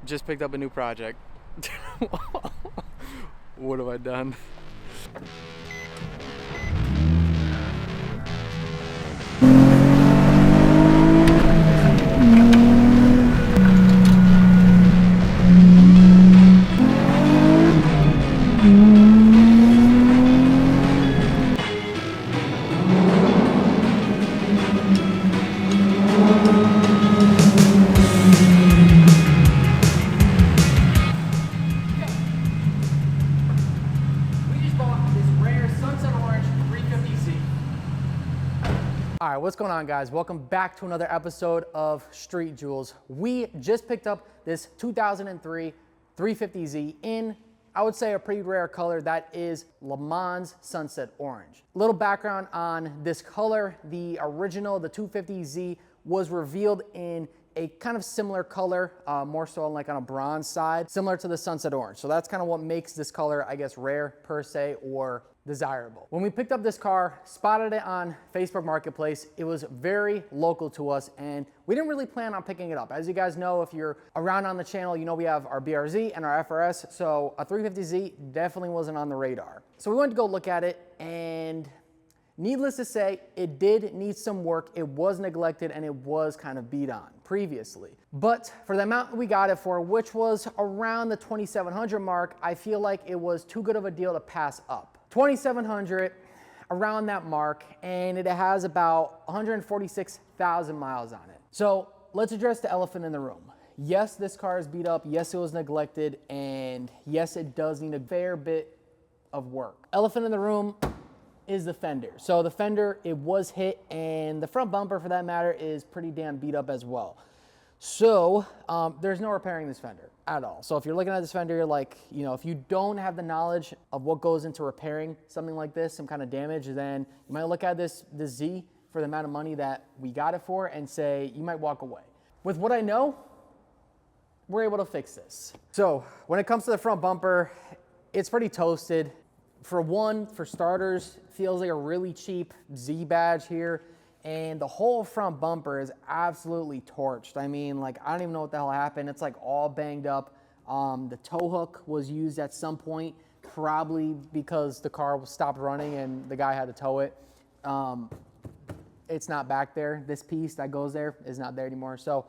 Just picked up a new project. What have I done? All right, what's going on, guys? Welcome back to another episode of Street Jewels. We just picked up this 2003 350Z in, I would say, a pretty rare color. That is Le Mans Sunset Orange. Little background on this color. The original, the 250Z, was revealed in a kind of similar color, more so like on a bronze side, similar to the Sunset Orange. So that's kind of what makes this color, I guess, rare per se, or desirable. When we picked up this car, spotted it on Facebook Marketplace, it was very local to us and we didn't really plan on picking it up. As you guys know, if you're around on the channel, you know we have our BRZ and our FRS, so a 350Z definitely wasn't on the radar. So we went to go look at it, and needless to say, it did need some work. It was neglected and it was kind of beat on previously. But for the amount we got it for, which was around the 2,700 mark, I feel like it was too good of a deal to pass up. 2,700, around that mark, and it has about 146,000 miles on it. So let's address the elephant in the room. Yes, this car is beat up. Yes, it was neglected, and yes, it does need a fair bit of work. Elephant in the room is the fender. So the fender, it was hit, and the front bumper, for that matter, is pretty damn beat up as well. So there's no repairing this fender at all. So if you're looking at this fender, you're like, you know, if you don't have the knowledge of what goes into repairing something like this, some kind of damage, then you might look at this Z for the amount of money that we got it for and say, you might walk away. With what I know, we're able to fix this. So when it comes to the front bumper, it's pretty toasted. For starters, feels like a really cheap Z badge here. And the whole front bumper is absolutely torched. I mean, like, I don't even know what the hell happened. It's like all banged up. The tow hook was used at some point, probably because the car stopped running and the guy had to tow it. It's not back there. This piece that goes there is not there anymore. So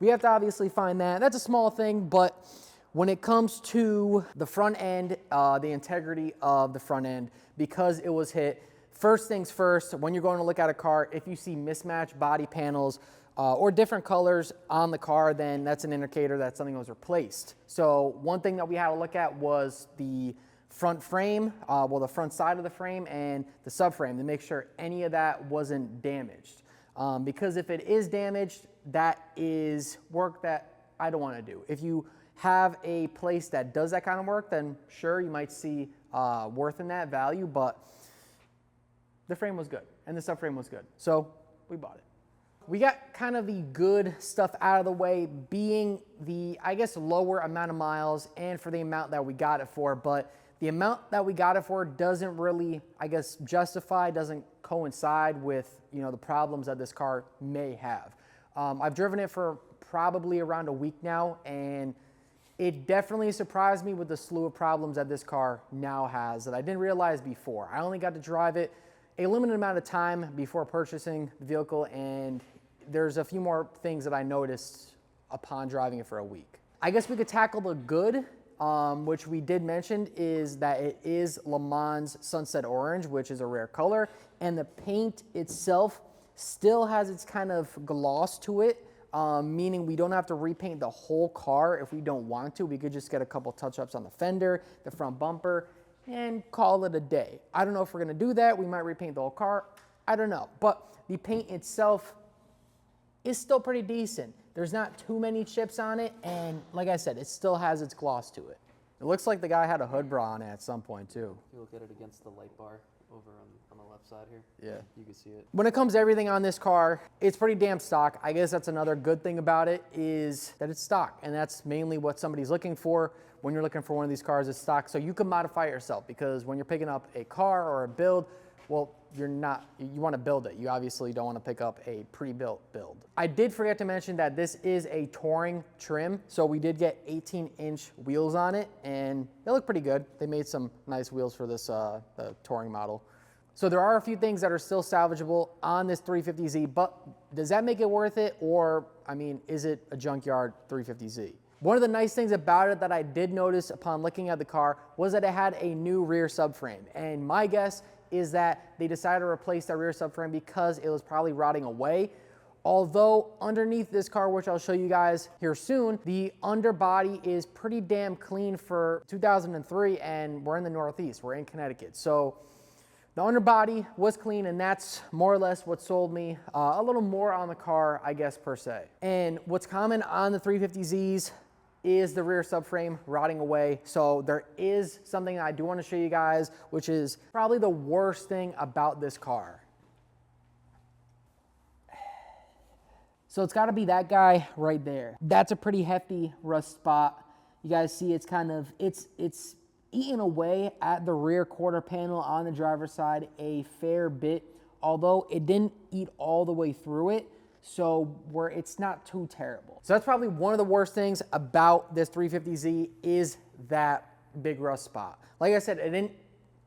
we have to obviously find that. That's a small thing, but when it comes to the front end, the integrity of the front end, because it was hit, first things first, when you're going to look at a car, if you see mismatched body panels or different colors on the car, then that's an indicator that something was replaced. So one thing that we had to look at was the front frame, the front side of the frame and the subframe, to make sure any of that wasn't damaged. Because if it is damaged, that is work that I don't want to do. If you have a place that does that kind of work, then sure, you might see worth in that value, but the frame was good and the subframe was good. So we bought it. We got kind of the good stuff out of the way, being the, I guess, lower amount of miles and for the amount that we got it for. But the amount that we got it for doesn't really, I guess, doesn't coincide with, you know, the problems that this car may have. I've driven it for probably around a week now, and it definitely surprised me with the slew of problems that this car now has that I didn't realize before. I only got to drive it a limited amount of time before purchasing the vehicle, and there's a few more things that I noticed upon driving it for a week. I guess we could tackle the good, which we did mention, is that it is Le Mans Sunset Orange, which is a rare color, and the paint itself still has its kind of gloss to it, meaning we don't have to repaint the whole car if we don't want to. We could just get a couple touch-ups on the fender, the front bumper, and call it a day. I don't know if we're gonna do that. We might repaint the whole car. I don't know. But the paint itself is still pretty decent. There's not too many chips on it, and like I said, it still has its gloss to it. It looks like the guy had a hood bra on it at some point too. You look at it against the light bar over on the left side here. Yeah. You can see it. When it comes to everything on this car, it's pretty damn stock. I guess that's another good thing about it, is that it's stock, and that's mainly what somebody's looking for. When you're looking for one of these cars, it's stock, so you can modify it yourself, because when you're picking up a car or a build, well, you want to build it. You obviously don't want to pick up a pre-built build. I did forget to mention that this is a touring trim. So we did get 18-inch wheels on it and they look pretty good. They made some nice wheels for this the touring model. So there are a few things that are still salvageable on this 350Z, but does that make it worth it? Or, I mean, is it a junkyard 350Z? One of the nice things about it that I did notice upon looking at the car was that it had a new rear subframe. And my guess is that they decided to replace that rear subframe because it was probably rotting away. Although underneath this car, which I'll show you guys here soon, the underbody is pretty damn clean for 2003, and we're in the Northeast, we're in Connecticut. So the underbody was clean, and that's more or less what sold me a little more on the car, I guess, per se. And what's common on the 350Zs is the rear subframe rotting away. So there is something that I do want to show you guys, which is probably the worst thing about this car. So it's got to be that guy right there. That's a pretty hefty rust spot. You guys see it's kind of, it's eaten away at the rear quarter panel on the driver's side a fair bit, although it didn't eat all the way through it. So it's not too terrible. So that's probably one of the worst things about this 350Z is that big rust spot. Like I said, it didn't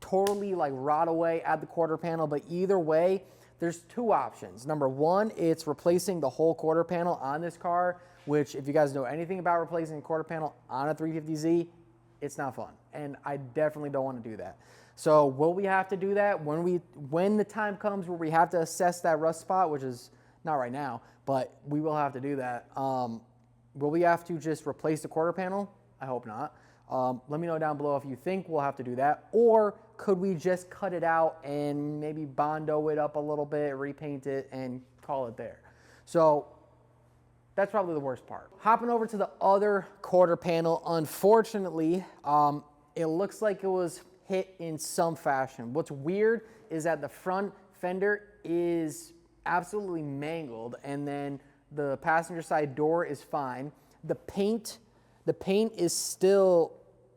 totally like rot away at the quarter panel, but either way, there's two options. Number one, it's replacing the whole quarter panel on this car, which if you guys know anything about replacing a quarter panel on a 350Z, it's not fun. And I definitely don't want to do that. So will we have to do that when the time comes where we have to assess that rust spot, which is not right now, but we will have to do that. Will we have to just replace the quarter panel? I hope not. Let me know down below if you think we'll have to do that, or could we just cut it out and maybe Bondo it up a little bit, repaint it, and call it there. So that's probably the worst part. Hopping over to the other quarter panel, unfortunately, it looks like it was hit in some fashion. What's weird is that the front fender is absolutely mangled, and then the passenger side door is fine. The paint is still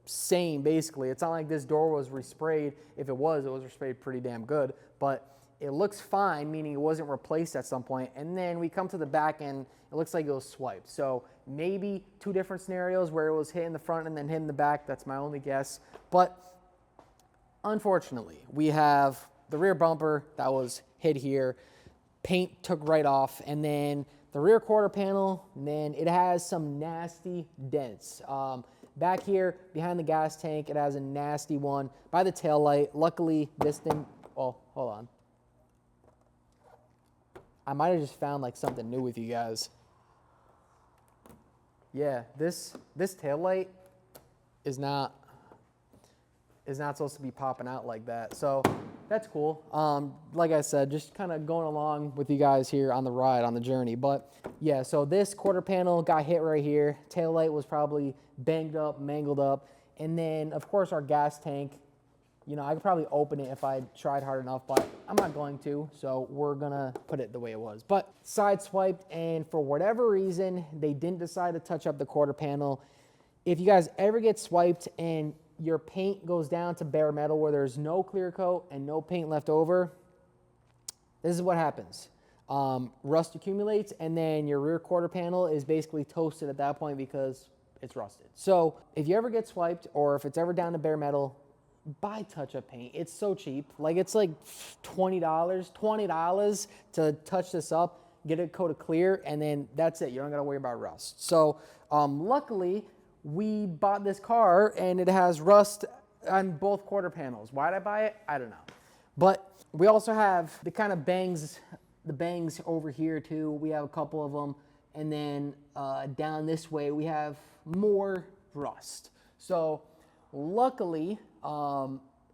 same, basically. It's not like this door was resprayed. If it was resprayed pretty damn good, but it looks fine, meaning it wasn't replaced at some point. And then we come to the back and it looks like it was swiped. So maybe two different scenarios where it was hit in the front and then hit in the back. That's my only guess. But unfortunately, we have the rear bumper that was hit here. Paint took right off, and then the rear quarter panel, man, it has some nasty dents. Back here behind the gas tank, it has a nasty one by the tail light. Luckily, this thing, oh, hold on. I might have just found like something new with you guys. Yeah, this tail light is not supposed to be popping out like that. So that's cool. Like I said, just kind of going along with you guys here on the ride, on the journey. But yeah, so this quarter panel got hit right here. Tail light was probably banged up, mangled up. And then of course our gas tank, you know, I could probably open it if I tried hard enough, but I'm not going to. So we're gonna put it the way it was. But side swiped, and for whatever reason, they didn't decide to touch up the quarter panel. If you guys ever get swiped and your paint goes down to bare metal where there's no clear coat and no paint left over, this is what happens. Rust accumulates, and then your rear quarter panel is basically toasted at that point because it's rusted. So if you ever get swiped, or if it's ever down to bare metal, buy touch-up paint. It's so cheap. Like, it's like $20 to touch this up, get a coat of clear, and then that's it. You don't gotta worry about rust. So luckily, we bought this car and it has rust on both quarter panels. Why did I buy it? I don't know. But we also have the kind of bangs over here too. We have a couple of them. And then down this way, we have more rust. So luckily,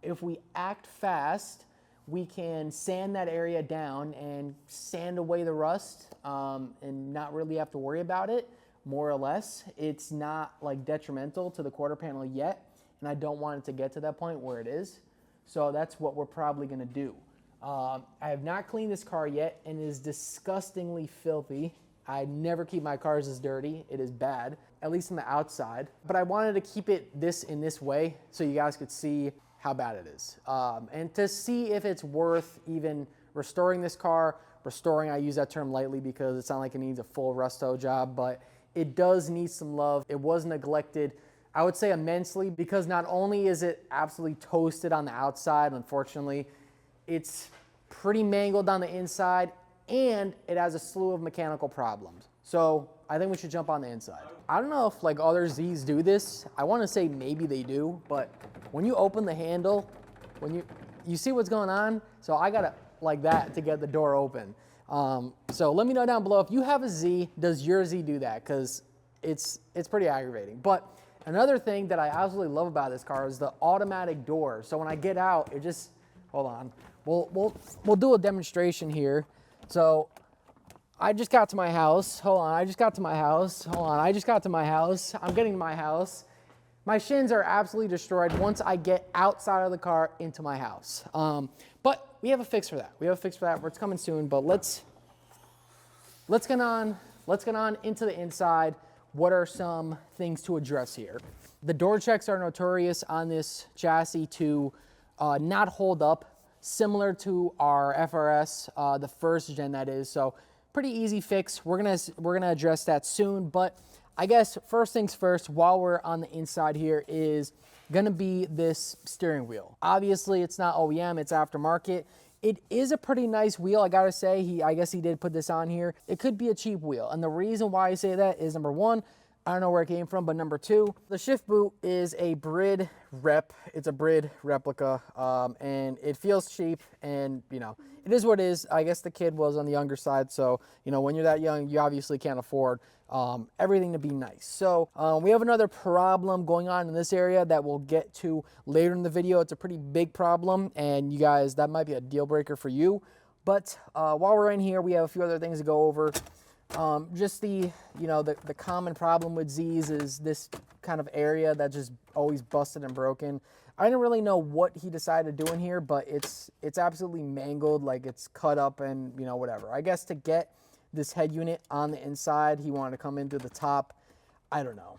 if we act fast, we can sand that area down and sand away the rust and not really have to worry about it. More or less, it's not like detrimental to the quarter panel yet, and I don't want it to get to that point where it is. So that's what we're probably gonna do. I have not cleaned this car yet, and it is disgustingly filthy. I never keep my cars this dirty. It is bad, at least on the outside. But I wanted to keep it in this way so you guys could see how bad it is. And to see if it's worth even restoring this car. Restoring, I use that term lightly because it's not like it needs a full resto job, but it does need some love. It was neglected, I would say immensely, because not only is it absolutely toasted on the outside, unfortunately, it's pretty mangled on the inside, and it has a slew of mechanical problems. So I think we should jump on the inside. I don't know if like other Zs do this. I want to say maybe they do, but when you open the handle, when you see what's going on, so I gotta like that to get the door open. So let me know down below if you have a Z, does your Z do that? Because it's pretty aggravating. But another thing that I absolutely love about this car is the automatic door. So when I get out, it just, hold on, we'll do a demonstration here. So I just got to my house. Hold on, I just got to my house. Hold on, I just got to my house. I'm getting to my house. My shins are absolutely destroyed once I get outside of the car into my house. But we have a fix for that. We have a fix for that. It's coming soon. But let's get on into the inside. What are some things to address here? The door checks are notorious on this chassis to not hold up, similar to our FRS, the first gen that is. So pretty easy fix. We're gonna address that soon. But I guess first things first, while we're on the inside here, is gonna be this steering wheel. Obviously, it's not OEM, it's aftermarket. It is a pretty nice wheel, I gotta say. I guess he did put this on here. It could be a cheap wheel. And the reason why I say that is, number one, I don't know where it came from, but number two, the shift boot is a Brid rep. It's a Brid replica, and it feels cheap, and you know, it is what it is. I guess the kid was on the younger side, so you know, when you're that young, you obviously can't afford everything to be nice. So we have another problem going on in this area that we'll get to later in the video. It's a pretty big problem, and you guys, that might be a deal breaker for you. But while we're in here, we have a few other things to go over. Just the common problem with Z's is this kind of area that just always busted and broken. I didn't really know what he decided to do in here, but it's absolutely mangled, like it's cut up and you know, whatever. I guess to get this head unit on the inside, he wanted to come in through the top. I don't know.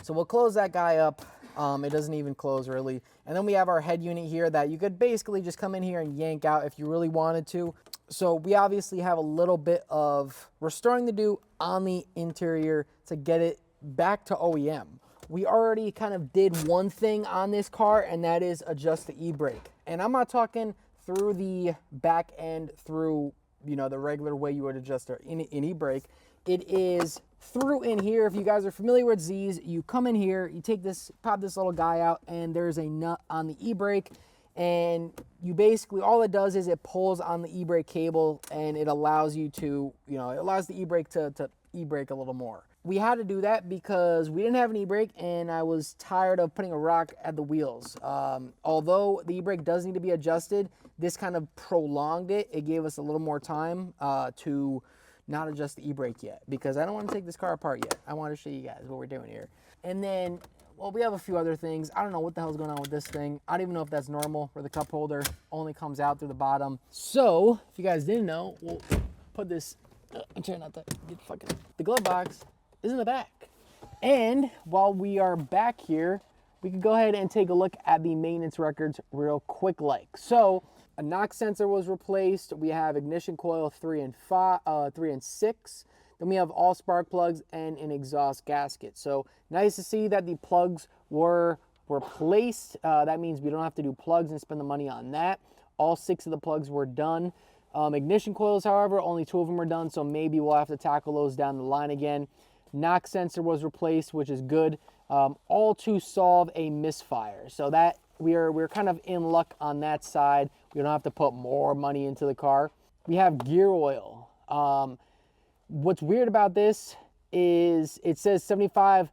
So we'll close that guy up. It doesn't even close really. And then we have our head unit here that you could basically just come in here and yank out if you really wanted to. So we obviously have a little bit of restoring to do on the interior to get it back to OEM. We already kind of did one thing on this car, and that is adjust the e-brake. And I'm not talking through the back end through, you know, the regular way you would adjust an e-brake. It is through in here. If you guys are familiar with Z's, you come in here, you take this, pop this little guy out, and there's a nut on the e-brake. And you basically, all it does is it pulls on the e-brake cable, and it allows you to, you know, it allows the e-brake to e-brake a little more. We had to do that because we didn't have an e-brake, and I was tired of putting a rock at the wheels. Although the e-brake does need to be adjusted, this kind of prolonged it. It gave us a little more time to not adjust the e-brake yet, because I don't want to take this car apart yet. I want to show you guys what we're doing here. And then, well, we have a few other things. I don't know what the hell's going on with this thing. I don't even know if that's normal, where the cup holder only comes out through the bottom. So, if you guys didn't know, we'll put this, I'm trying not to get fucking, the glove box is in the back. And while we are back here, we can go ahead and take a look at the maintenance records real quick like. So, a knock sensor was replaced. We have ignition coil 3 and 6. Then we have all spark plugs and an exhaust gasket. So nice to see that the plugs were replaced. That means we don't have to do plugs and spend the money on that. All 6 of the plugs were done. Ignition coils, however, only 2 of them are done, so maybe we'll have to tackle those down the line again. Knock sensor was replaced, which is good. All to solve a misfire. So that we're kind of in luck on that side. We don't have to put more money into the car. We have gear oil. What's weird about this is it says 75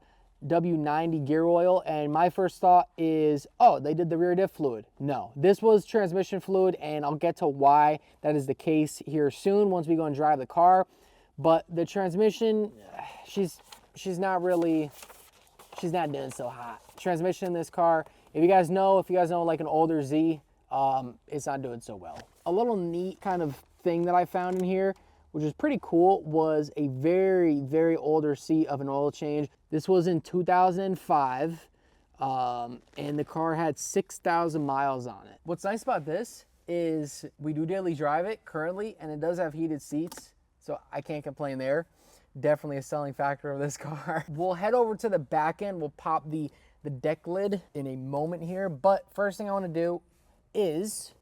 W90 gear oil, and my first thought is, oh, they did the rear diff fluid. No, this was transmission fluid, and I'll get to why that is the case here soon once we go and drive the car. But the transmission, she's not doing so hot. Transmission in this car, if you guys know like an older Z, it's not doing so well. A little neat kind of thing that I found in here, which is pretty cool, was a very, very older receipt of an oil change. This was in 2005. And the car had 6,000 miles on it. What's nice about this is we do daily drive it currently, and it does have heated seats, so I can't complain there. Definitely a selling factor of this car. We'll head over to the back end. We'll pop the deck lid in a moment here, but first thing I want to do is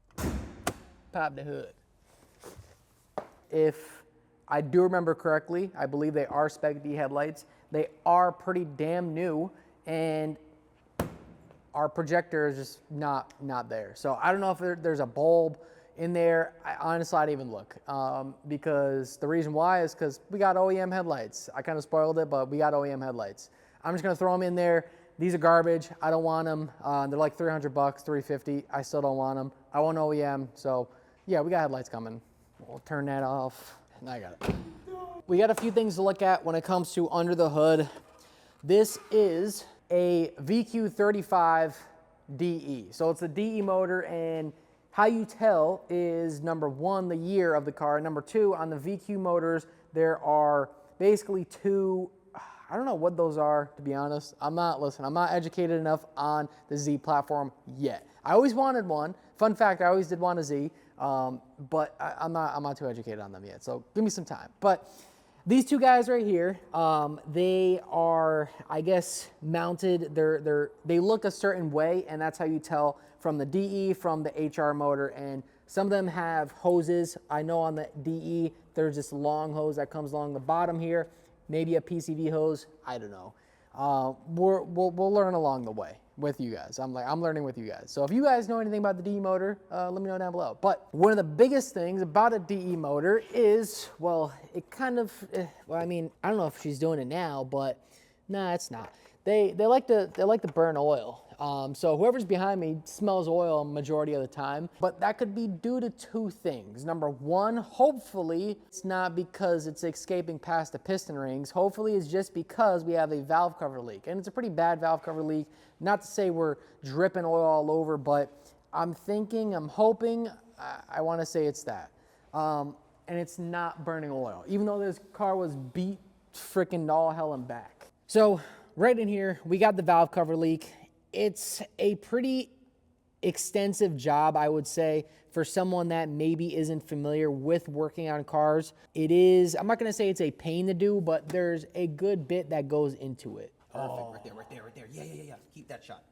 pop the hood. If I do remember correctly, I believe they are Spec D headlights. They are pretty damn new, and our projector is just not there. So I don't know if there's a bulb in there. Honestly, I didn't even look, because the reason why is because we got OEM headlights. I kind of spoiled it, but we got OEM headlights. I'm just gonna throw them in there. These are garbage. I don't want them. They're like $300, $350. I still don't want them. I want OEM. So yeah, we got headlights coming. We'll turn that off. Now I got it. We got a few things to look at when it comes to under the hood. This is a VQ35 DE. So it's a DE motor, and how you tell is number one, the year of the car. Number two, on the VQ motors, there are basically two, I don't know what those are, to be honest. I'm not educated enough on the Z platform yet. I always wanted one. Fun fact, I always did want a Z, but I'm not too educated on them yet. So give me some time. But these two guys right here, they are, I guess, mounted. They look a certain way, and that's how you tell from the DE, from the HR motor. And some of them have hoses. I know on the DE, there's this long hose that comes along the bottom here. Maybe a PCV hose. I don't know. We'll learn along the way with you guys. I'm learning with you guys. So if you guys know anything about the DE motor, let me know down below. But one of the biggest things about a DE motor is, well, it kind of, well, I mean, I don't know if she's doing it now, but nah, it's not. They like to burn oil. So whoever's behind me smells oil majority of the time, but that could be due to two things. Number one, hopefully it's not because it's escaping past the piston rings. Hopefully it's just because we have a valve cover leak, and it's a pretty bad valve cover leak. Not to say we're dripping oil all over, but I'm hoping, I want to say it's that. And it's not burning oil, even though this car was beat freaking all hell and back. So right in here, we got the valve cover leak. It's a pretty extensive job, I would say, for someone that maybe isn't familiar with working on cars. It is, I'm not gonna say it's a pain to do, but there's a good bit that goes into it. Perfect, right there. Yeah. Keep that shot.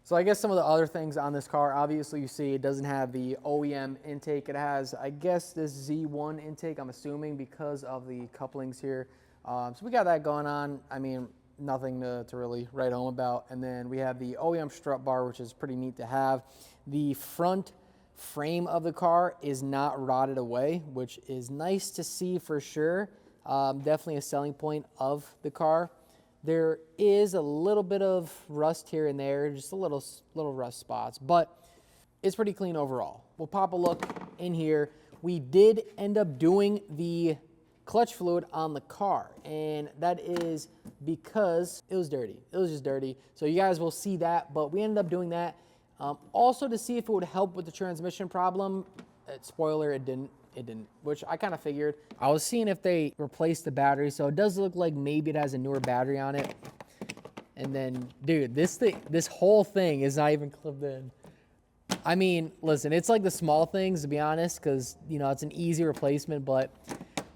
So I guess some of the other things on this car, obviously you see it doesn't have the OEM intake. It has, I guess, this Z1 intake, I'm assuming, because of the couplings here. So we got that going on. I mean, nothing to really write home about. And then we have the OEM strut bar, which is pretty neat to have. The front frame of the car is not rotted away, which is nice to see for sure. Definitely a selling point of the car. There is a little bit of rust here and there, just a little rust spots, but it's pretty clean overall. We'll pop a look in here. We did end up doing the clutch fluid on the car, and that is because it was dirty. It was just dirty. So you guys will see that, but we ended up doing that. Also to see if it would help with the transmission problem. Spoiler, it didn't, which I kind of figured. I was seeing if they replaced the battery, so it does look like maybe it has a newer battery on it. And then, dude, this whole thing is not even clipped in. I mean, listen, it's like the small things, to be honest, because, you know, it's an easy replacement, but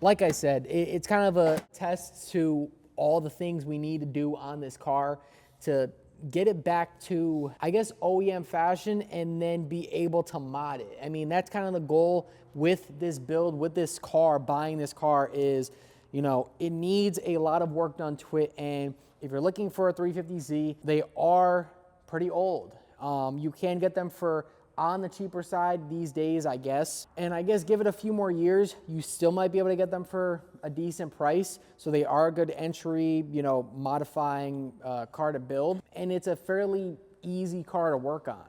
like I said, it's kind of a test to all the things we need to do on this car to get it back to, I guess, OEM fashion, and then be able to mod it. I mean, that's kind of the goal with this build, with this car, buying this car is, you know, it needs a lot of work done to it. And if you're looking for a 350Z, they are pretty old. You can get them for on the cheaper side these days, I guess. And I guess give it a few more years, you still might be able to get them for a decent price. So they are a good entry, you know, modifying car to build. And it's a fairly easy car to work on.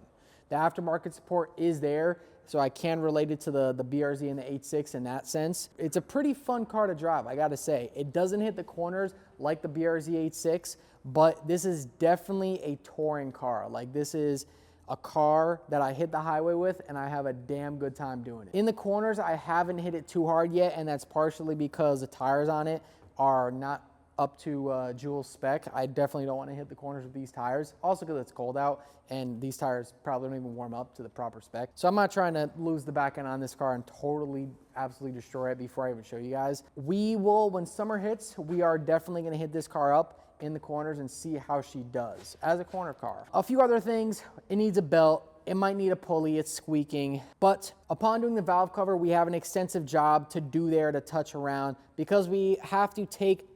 The aftermarket support is there, so I can relate it to the BRZ and the 8.6 in that sense. It's a pretty fun car to drive, I gotta say. It doesn't hit the corners like the BRZ 8.6, but this is definitely a touring car. Like, this is a car that I hit the highway with, and I have a damn good time doing it. In the corners, I haven't hit it too hard yet, and that's partially because the tires on it are not up to Jewls spec. I definitely don't want to hit the corners with these tires. Also because it's cold out and these tires probably don't even warm up to the proper spec. So I'm not trying to lose the back end on this car and totally, absolutely destroy it before I even show you guys. We will, when summer hits, we are definitely going to hit this car up in the corners and see how she does as a corner car. A few other things, it needs a belt. It might need a pulley, it's squeaking. But upon doing the valve cover, we have an extensive job to do there to touch around because we have to take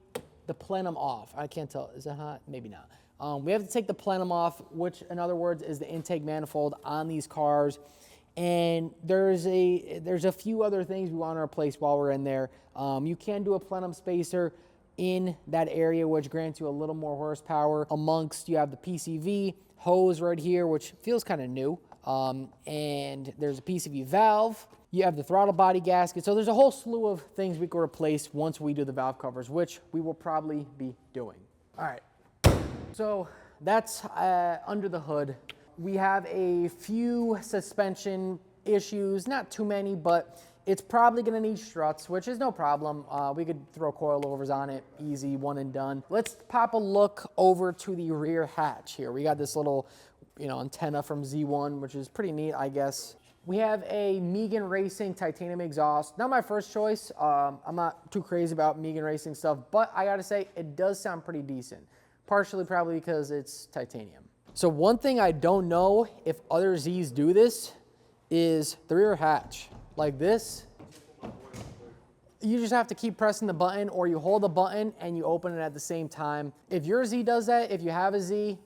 the plenum off. I can't tell, is it hot? Maybe not. We have to take the plenum off, which in other words is the intake manifold on these cars. And there's a few other things we want to replace while we're in there. You can do a plenum spacer in that area, which grants you a little more horsepower. Amongst, you have the PCV hose right here, which feels kind of new. And there's a PCV valve. You have the throttle body gasket. So there's a whole slew of things we can replace once we do the valve covers, which we will probably be doing. All right, so that's under the hood. We have a few suspension issues, not too many, but it's probably gonna need struts, which is no problem. We could throw coilovers on it, easy, one and done. Let's pop a look over to the rear hatch here. We got this little, antenna from Z1, which is pretty neat, I guess. We have a Megan Racing titanium exhaust. Not my first choice. I'm not too crazy about Megan Racing stuff, but I gotta say, it does sound pretty decent. Partially probably because it's titanium. So one thing I don't know if other Zs do this is the rear hatch. Like this, you just have to keep pressing the button, or you hold the button and you open it at the same time. If your Z does that, if you have a Z,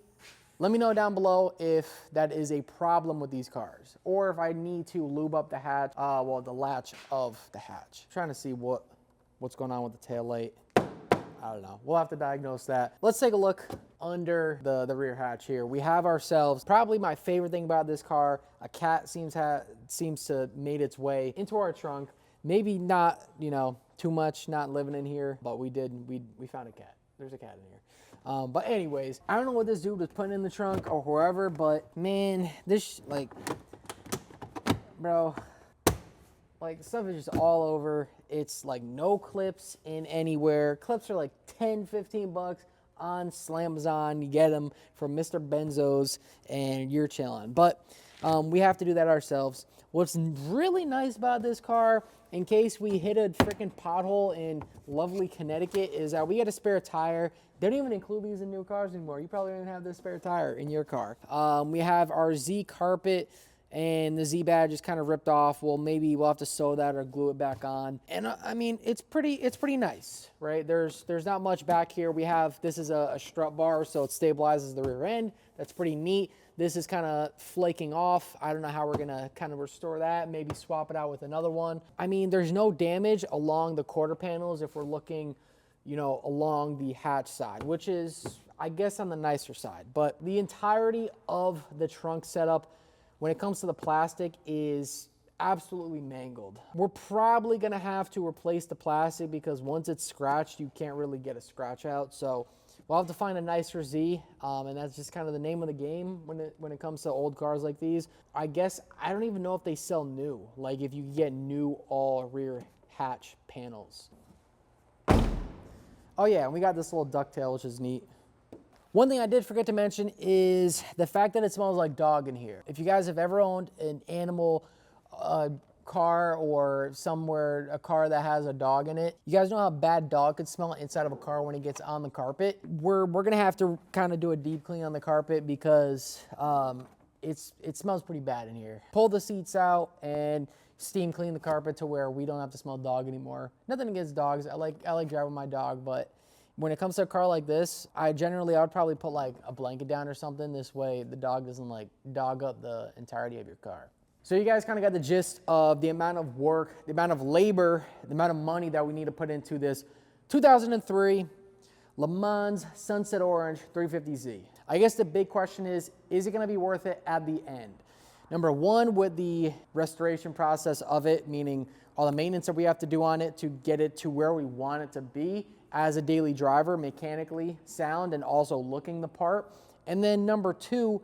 let me know down below if that is a problem with these cars, or if I need to lube up the hatch, the latch of the hatch. Trying to see what's going on with the tail light. I don't know. We'll have to diagnose that. Let's take a look under the rear hatch here. We have ourselves probably my favorite thing about this car. A cat seems to made its way into our trunk. Maybe not, too much, not living in here, but we found a cat. There's a cat in here. But anyways, I don't know what this dude was putting in the trunk or wherever, but man, this bro, stuff is just all over. It's like no clips in anywhere. Clips are like 10, 15 bucks on Slamazon. You get them from Mr. Benzo's and you're chilling. But we have to do that ourselves. What's really nice about this car, in case we hit a freaking pothole in lovely Connecticut, is that we get a spare tire. They don't even include these in new cars anymore. You probably don't even have this spare tire in your car. We have our Z carpet, and the Z badge is kind of ripped off. Well, maybe we'll have to sew that or glue it back on. And I mean, it's pretty nice, right? There's not much back here. This is a strut bar, so it stabilizes the rear end. That's pretty neat. This is kind of flaking off. I don't know how we're gonna kind of restore that. Maybe swap it out with another one. I mean, there's no damage along the quarter panels if we're looking, along the hatch side, which is, I guess, on the nicer side. But the entirety of the trunk setup, when it comes to the plastic, is absolutely mangled. We're probably gonna have to replace the plastic because once it's scratched, you can't really get a scratch out. So we'll have to find a nicer Z, and that's just kind of the name of the game when it comes to old cars like these. I guess, I don't even know if they sell new, like if you get new all rear hatch panels. Oh yeah, and we got this little ducktail, which is neat. One thing I did forget to mention is the fact that it smells like dog in here. If you guys have ever owned an animal car or somewhere, a car that has a dog in it, you guys know how bad dog could smell inside of a car when it gets on the carpet? We're gonna have to kind of do a deep clean on the carpet because it smells pretty bad in here. Pull the seats out and steam clean the carpet to where we don't have to smell dog anymore. Nothing against dogs. I like driving my dog, but when it comes to a car like this, I would probably put like a blanket down or something. This way the dog doesn't like dog up the entirety of your car. So you guys kind of got the gist of the amount of work, the amount of labor, the amount of money that we need to put into this 2003 Le Mans Sunset Orange 350Z. I guess the big question is it going to be worth it at the end? Number one, with the restoration process of it, meaning all the maintenance that we have to do on it to get it to where we want it to be as a daily driver, mechanically sound and also looking the part. And then number two,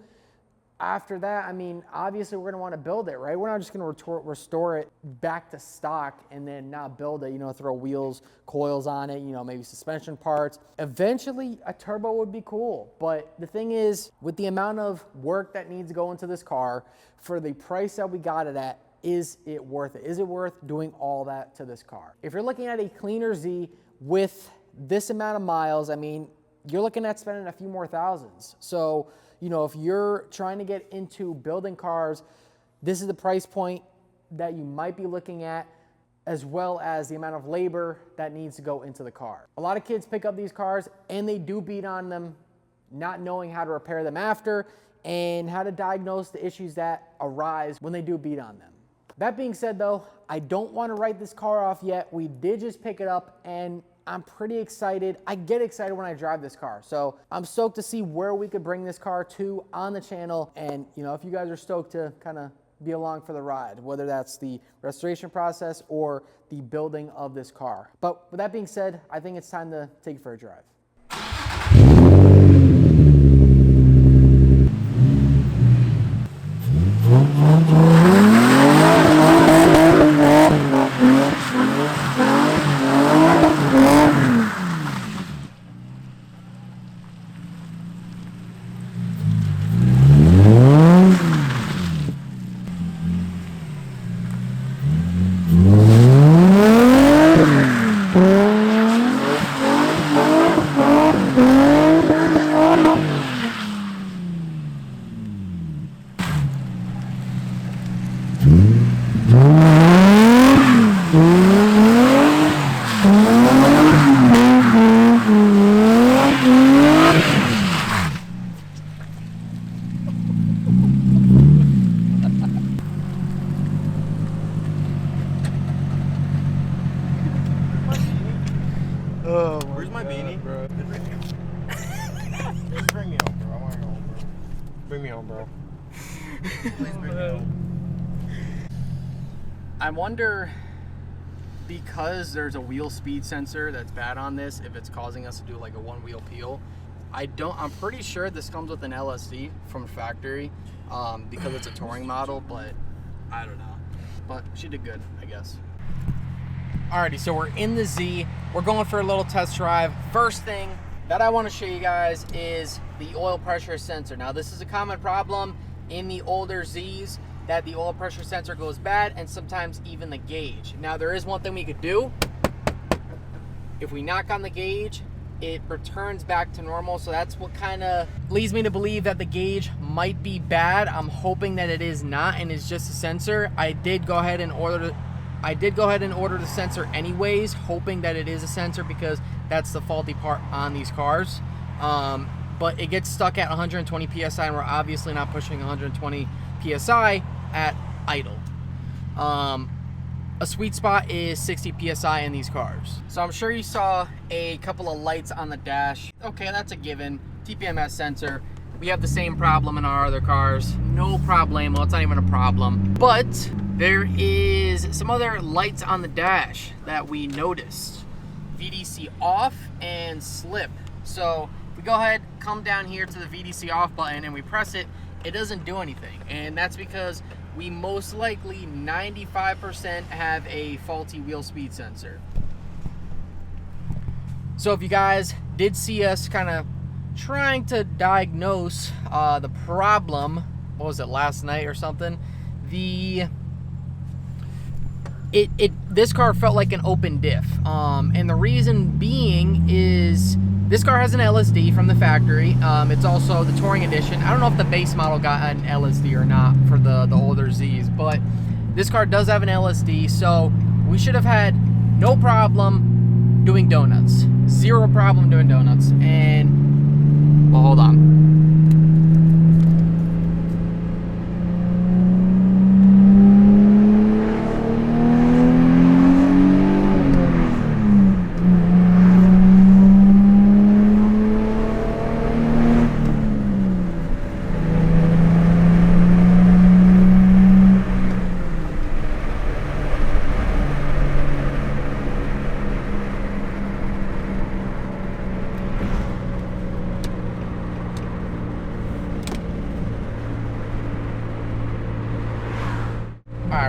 after that, I mean, obviously we're gonna wanna build it, right? We're not just gonna restore it back to stock and then not build it, you know, throw wheels, coils on it, you know, maybe suspension parts. Eventually, a turbo would be cool. But the thing is, with the amount of work that needs to go into this car, for the price that we got it at, is it worth it? Is it worth doing all that to this car? If you're looking at a cleaner Z with this amount of miles, I mean, you're looking at spending a few more thousands. So, you know, if you're trying to get into building cars, this is the price point that you might be looking at, as well as the amount of labor that needs to go into the car. A lot of kids pick up these cars and they do beat on them, not knowing how to repair them after and how to diagnose the issues that arise when they do beat on them. That being said though, I don't want to write this car off yet. We did just pick it up and I'm pretty excited. I get excited when I drive this car. So I'm stoked to see where we could bring this car to on the channel. And you know, if you guys are stoked to kind of be along for the ride, whether that's the restoration process or the building of this car. But with that being said, I think it's time to take it for a drive. Where's my beanie? Bro. Just bring me home, bro. I want to go home, bro. Bring me home, bro. Please bring me home. I wonder, because there's a wheel speed sensor that's bad on this, if it's causing us to do like a one wheel peel. I'm pretty sure this comes with an LSD from factory, because it's a touring model, but I don't know. But she did good, I guess. Alrighty, so we're in the Z. We're going for a little test drive. First thing that I want to show you guys is the oil pressure sensor. Now, this is a common problem in the older Zs, that the oil pressure sensor goes bad, and sometimes even the gauge. Now, there is one thing we could do. If we knock on the gauge, it returns back to normal. So that's what kind of leads me to believe that the gauge might be bad. I'm hoping that it is not and it's just a sensor. I did go ahead and order the sensor anyways, hoping that it is a sensor because that's the faulty part on these cars. But it gets stuck at 120 PSI and we're obviously not pushing 120 PSI at idle. A sweet spot is 60 PSI in these cars. So I'm sure you saw a couple of lights on the dash. Okay, that's a given. TPMS sensor. We have the same problem in our other cars. No problemo, it's not even a problem. But there is some other lights on the dash that we noticed. VDC off and slip. So if we go ahead, come down here to the VDC off button and we press it, it doesn't do anything. And that's because we most likely 95% have a faulty wheel speed sensor. So if you guys did see us kind of trying to diagnose the problem, what was it, last night or something, this car felt like an open diff, and the reason being is this car has an LSD from the factory. It's also the Touring Edition. I don't know if the base model got an LSD or not for the older Zs, but this car does have an LSD, so we should have had no problem doing donuts. Zero problem doing donuts. And, well, hold on.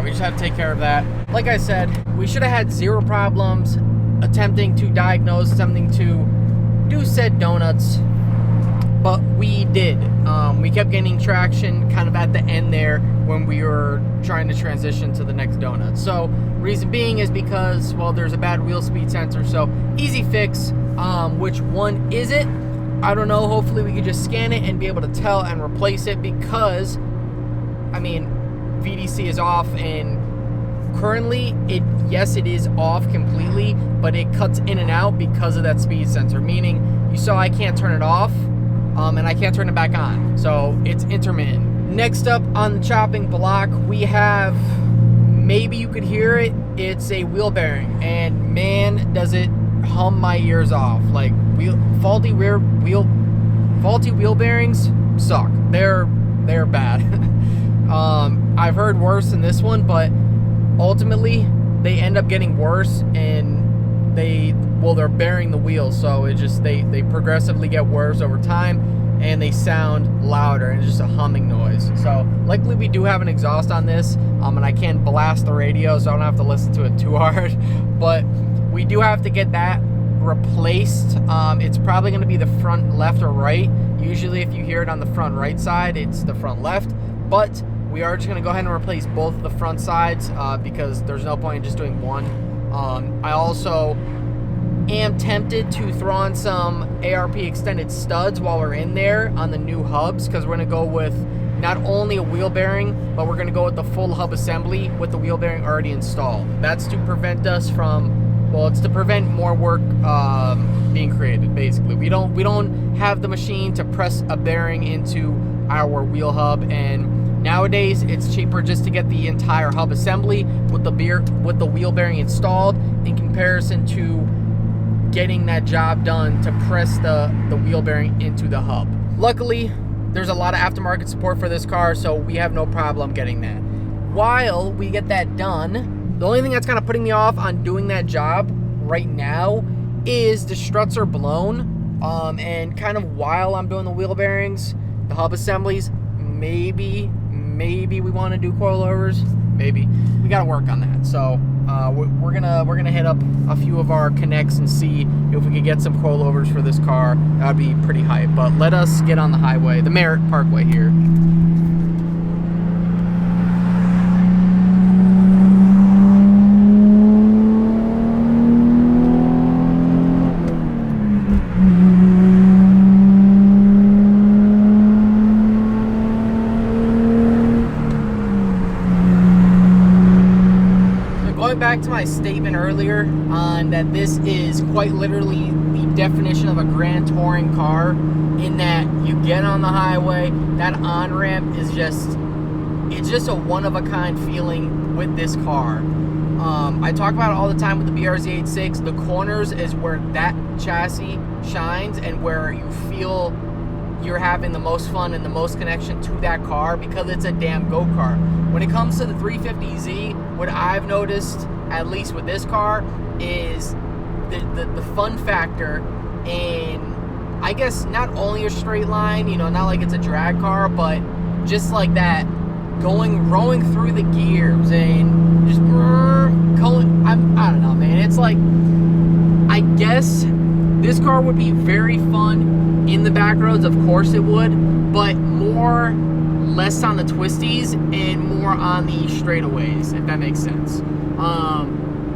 right, we just have to take care of that. Like I said, we should have had zero problems attempting to diagnose, attempting to do said donuts, but we did. We kept gaining traction kind of at the end there when we were trying to transition to the next donut. So reason being is because, well, there's a bad wheel speed sensor. So easy fix. Which one is it? I don't know. Hopefully we can just scan it and be able to tell and replace it, because I mean, VDC is off, and currently yes, it is off completely, but it cuts in and out because of that speed sensor, meaning you saw I can't turn it off, and I can't turn it back on, so it's intermittent. Next up on the chopping block, we have, maybe you could hear it, it's a wheel bearing, and man, does it hum my ears off. Like, faulty wheel bearings suck. They're bad. I've heard worse than this one, but ultimately they end up getting worse, and they're bearing the wheels, so it just they progressively get worse over time, and they sound louder, and it's just a humming noise. So luckily we do have an exhaust on this, and I can blast the radio, so I don't have to listen to it too hard. But we do have to get that replaced. It's probably going to be the front left or right. Usually if you hear it on the front right side, it's the front left, but we are just going to go ahead and replace both of the front sides, because there's no point in just doing one. I also am tempted to throw on some ARP extended studs while we're in there on the new hubs, because we're going to go with not only a wheel bearing, but we're going to go with the full hub assembly with the wheel bearing already installed. That's to prevent us from, well, it's to prevent more work being created, basically. We don't have the machine to press a bearing into our wheel hub, and nowadays it's cheaper just to get the entire hub assembly with the wheel bearing installed, in comparison to getting that job done to press the wheel bearing into the hub. Luckily, there's a lot of aftermarket support for this car, so we have no problem getting that. While we get that done, the only thing that's kind of putting me off on doing that job right now is the struts are blown, and kind of while I'm doing the wheel bearings, the hub assemblies, maybe we want to do coilovers. Maybe we got to work on that. So we're gonna hit up a few of our connects and see if we could get some coilovers for this car. That would be pretty hype. But let us get on the highway, the Merritt Parkway here. Back to my statement earlier on that this is quite literally the definition of a grand touring car, in that you get on the highway, that on-ramp is just a one-of-a-kind feeling with this car. I talk about it all the time with the BRZ86. The corners is where that chassis shines, and where you feel you're having the most fun and the most connection to that car, because it's a damn go-kart. When it comes to the 350Z, what I've noticed, at least with this car, is the fun factor in, I guess, not only a straight line, you know, not like it's a drag car, but just like that, rolling through the gears and just going, I don't know, man. It's like, I guess this car would be very fun in the back roads, of course it would, but less on the twisties and more on the straightaways, if that makes sense.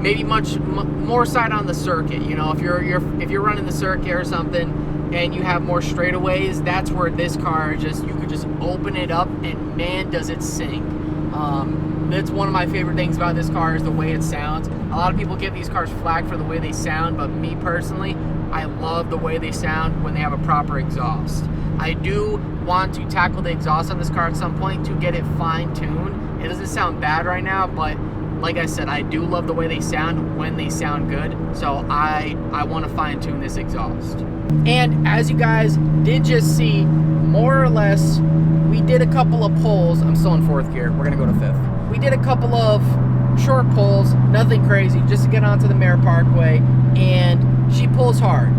Maybe much more side on the circuit. You know, if you're running the circuit or something and you have more straightaways, that's where this car you could just open it up, and man, does it sing. That's one of my favorite things about this car, is the way it sounds. A lot of people give these cars flack for the way they sound, but me personally, I love the way they sound when they have a proper exhaust. I do want to tackle the exhaust on this car at some point to get it fine-tuned. It doesn't sound bad right now, but like I said, I do love the way they sound when they sound good, so I want to fine-tune this exhaust. And as you guys did just see, more or less, we did a couple of pulls. I'm still in fourth gear. We're going to go to fifth. We did a couple of short pulls, nothing crazy, just to get onto the Merritt Parkway, and she pulls hard.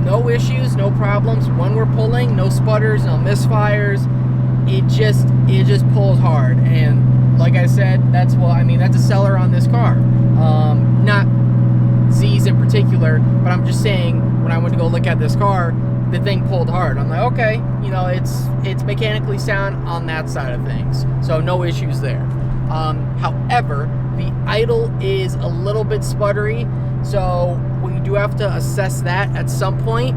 No issues, no problems. When we're pulling, no sputters, no misfires. It just pulls hard. And like I said, that's a seller on this car. Not Z's in particular, but I'm just saying when I went to go look at this car, the thing pulled hard. I'm like, okay, you know, it's mechanically sound on that side of things, so no issues there. However, the idle is a little bit sputtery, so we do have to assess that at some point.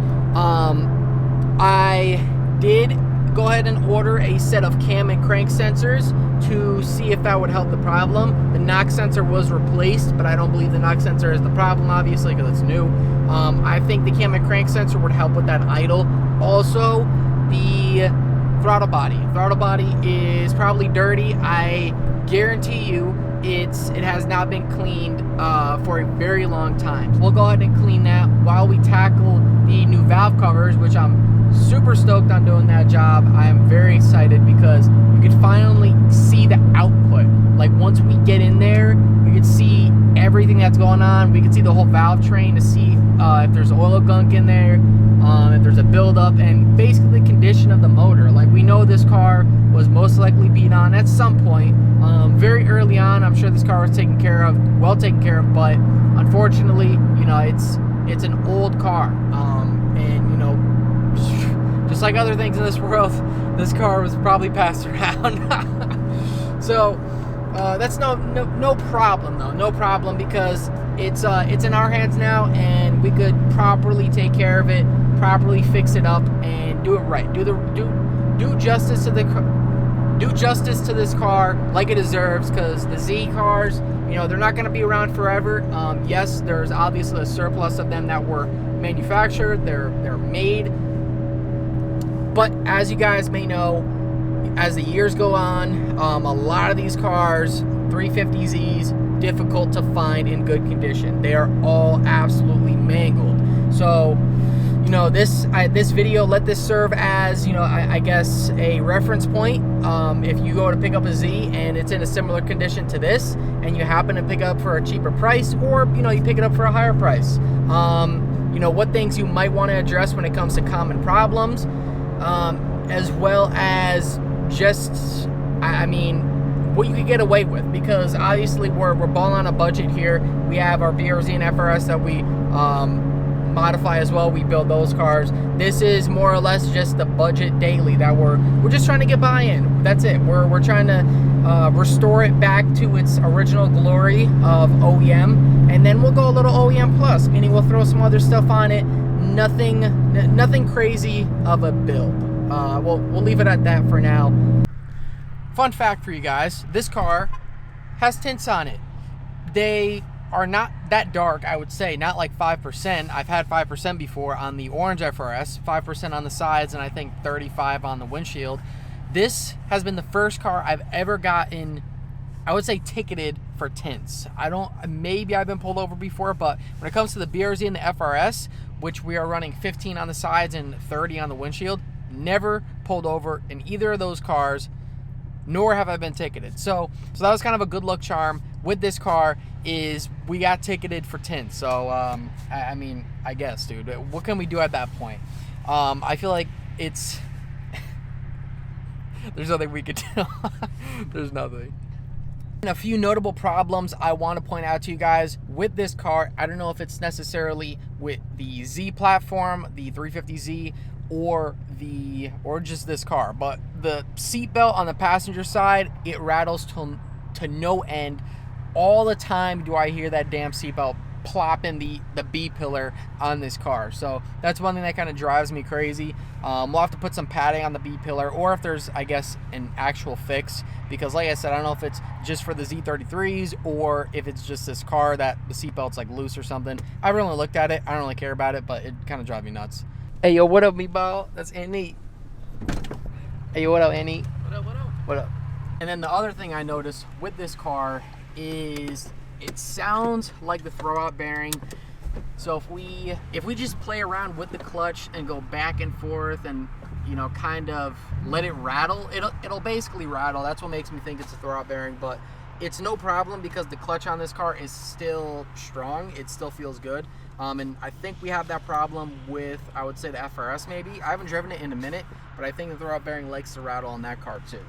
I did go ahead and order a set of cam and crank sensors to see if that would help the problem. The knock sensor was replaced, but I don't believe the knock sensor is the problem, obviously, because it's new. I think the cam and crank sensor would help with that idle. Also, the throttle body. Throttle body is probably dirty. I guarantee you it has not been cleaned for a very long time. We'll go ahead and clean that while we tackle the new valve covers, which I'm super stoked on doing that job. I am very excited because you could finally see the output. Like once we get in there, we could see everything that's going on. We could see the whole valve train to see if there's oil gunk in there, if there's a buildup, and basically the condition of the motor. Like we know this car was most likely beat on at some point. Very early on, I'm sure this car was well taken care of, but unfortunately, you know, it's an old car. And you know, just like other things in this world, this car was probably passed around. So that's no problem though. No problem, because it's in our hands now, and we could properly take care of it, properly fix it up, and do it right. Do justice to this car like it deserves, because the Z cars, you know, they're not going to be around forever. Yes, there's obviously a surplus of them that were manufactured, they're made, but as you guys may know, as the years go on, a lot of these cars, 350Zs, difficult to find in good condition. They are all absolutely mangled. So, you know, this video, let this serve as, you know, I guess a reference point. If you go to pick up a Z and it's in a similar condition to this, and you happen to pick it up for a cheaper price, or, you know, you pick it up for a higher price, you know, what things you might want to address when it comes to common problems, as well as just, I mean, what you could get away with, because obviously we're balling on a budget here. We have our BRZ and FRS that we modify as well. We build those cars. This is more or less just the budget daily that we're just trying to get by in. That's it. We're trying to restore it back to its original glory of OEM, and then we'll go a little OEM plus, meaning we'll throw some other stuff on it. Nothing crazy of a build. We'll leave it at that for now. Fun fact for you guys, this car has tints on it. They are not that dark, I would say, not like 5%. I've had 5% before on the orange FRS, 5% on the sides, and I think 35 on the windshield. This has been the first car I've ever gotten, I would say, ticketed for tints. Maybe I've been pulled over before, but when it comes to the BRZ and the FRS, which we are running 15 on the sides and 30 on the windshield, never pulled over in either of those cars, nor have I been ticketed. So that was kind of a good luck charm with this car, is we got ticketed for tints. So I mean, I guess, dude, what can we do at that point? I feel like it's there's nothing we could do. There's nothing. And a few notable problems I want to point out to you guys with this car. I don't know if it's necessarily with the Z platform, the 350Z, or just this car, but the seatbelt on the passenger side, it rattles to no end. All the time do I hear that damn seatbelt plopping the B pillar on this car. So that's one thing that kind of drives me crazy. We'll have to put some padding on the B pillar, or if there's, I guess, an actual fix, because like I said, I don't know if it's just for the Z33s or if it's just this car that the seatbelt's like loose or something. I haven't really looked at it. I don't really care about it, but it kind of drives me nuts. Hey, yo, what up, meatball? That's Annie. Hey, yo, what up, Annie? What up, what up? What up? And then the other thing I noticed with this car is it sounds like the throwout bearing. So if we just play around with the clutch and go back and forth and, you know, kind of let it rattle, it'll basically rattle. That's what makes me think it's a throwout bearing, but it's no problem because the clutch on this car is still strong. It still feels good. And I think we have that problem with, I would say, the FRS maybe. I haven't driven it in a minute, but I think the throwout bearing likes to rattle on that car too.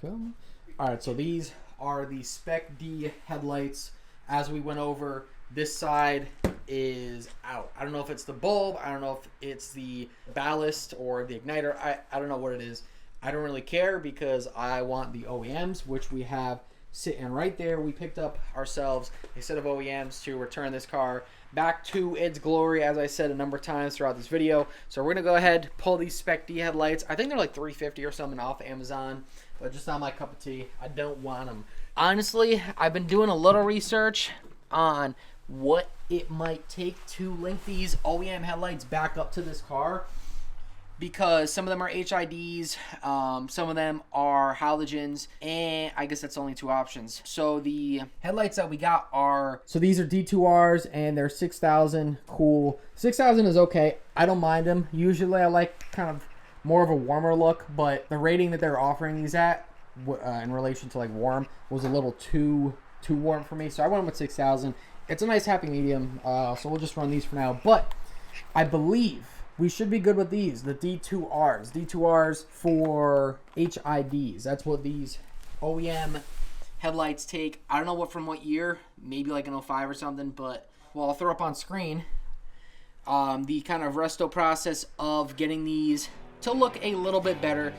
Come. All right, so these are the Spec D headlights. As we went over, this side is out. I don't know if it's the bulb. I don't know if it's the ballast or the igniter. I don't know what it is. I don't really care because I want the OEMs, which we have sitting right there. We picked up ourselves a set of OEMs to return this car back to its glory, as I said a number of times throughout this video. So we're going to go ahead, pull these Spec D headlights. I think they're like $350 or something off Amazon, but just not my cup of tea. I don't want them. Honestly, I've been doing a little research on what it might take to link these OEM headlights back up to this car, because some of them are HIDs, some of them are halogens, and I guess that's only two options. So the headlights that we got are, so these are D2Rs and they're 6,000. Cool. 6,000 is okay. I don't mind them. Usually I like kind of more of a warmer look, but the rating that they're offering these at in relation to like warm was a little too warm for me, so I went with 6,000. It's a nice happy medium, so we'll just run these for now. But I believe we should be good with these, the D2Rs. D2Rs for HIDs. That's what these OEM headlights take. I don't know what from what year, maybe like an 05 or something, but well, I'll throw up on screen the kind of resto process of getting these to look a little bit better.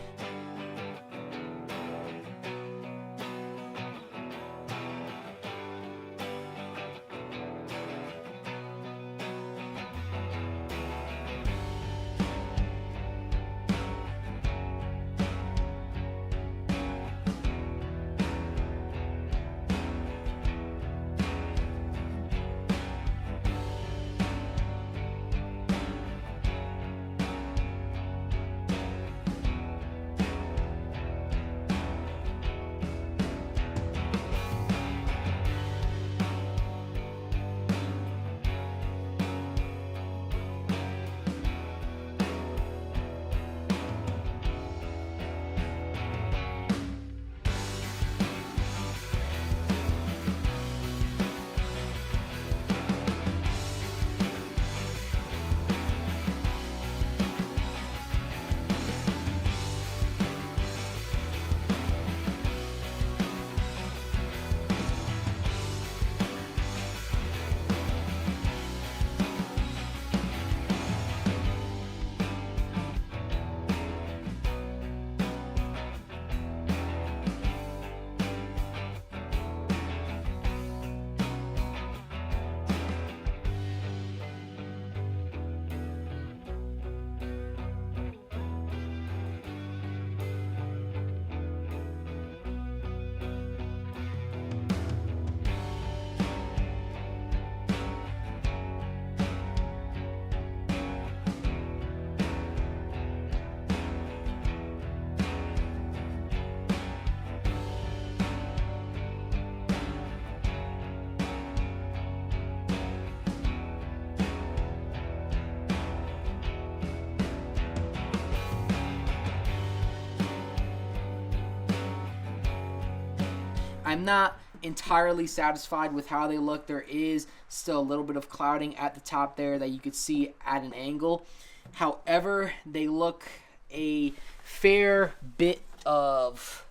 I'm not entirely satisfied with how they look. There is still a little bit of clouding at the top there that you could see at an angle. However, they look a fair bit of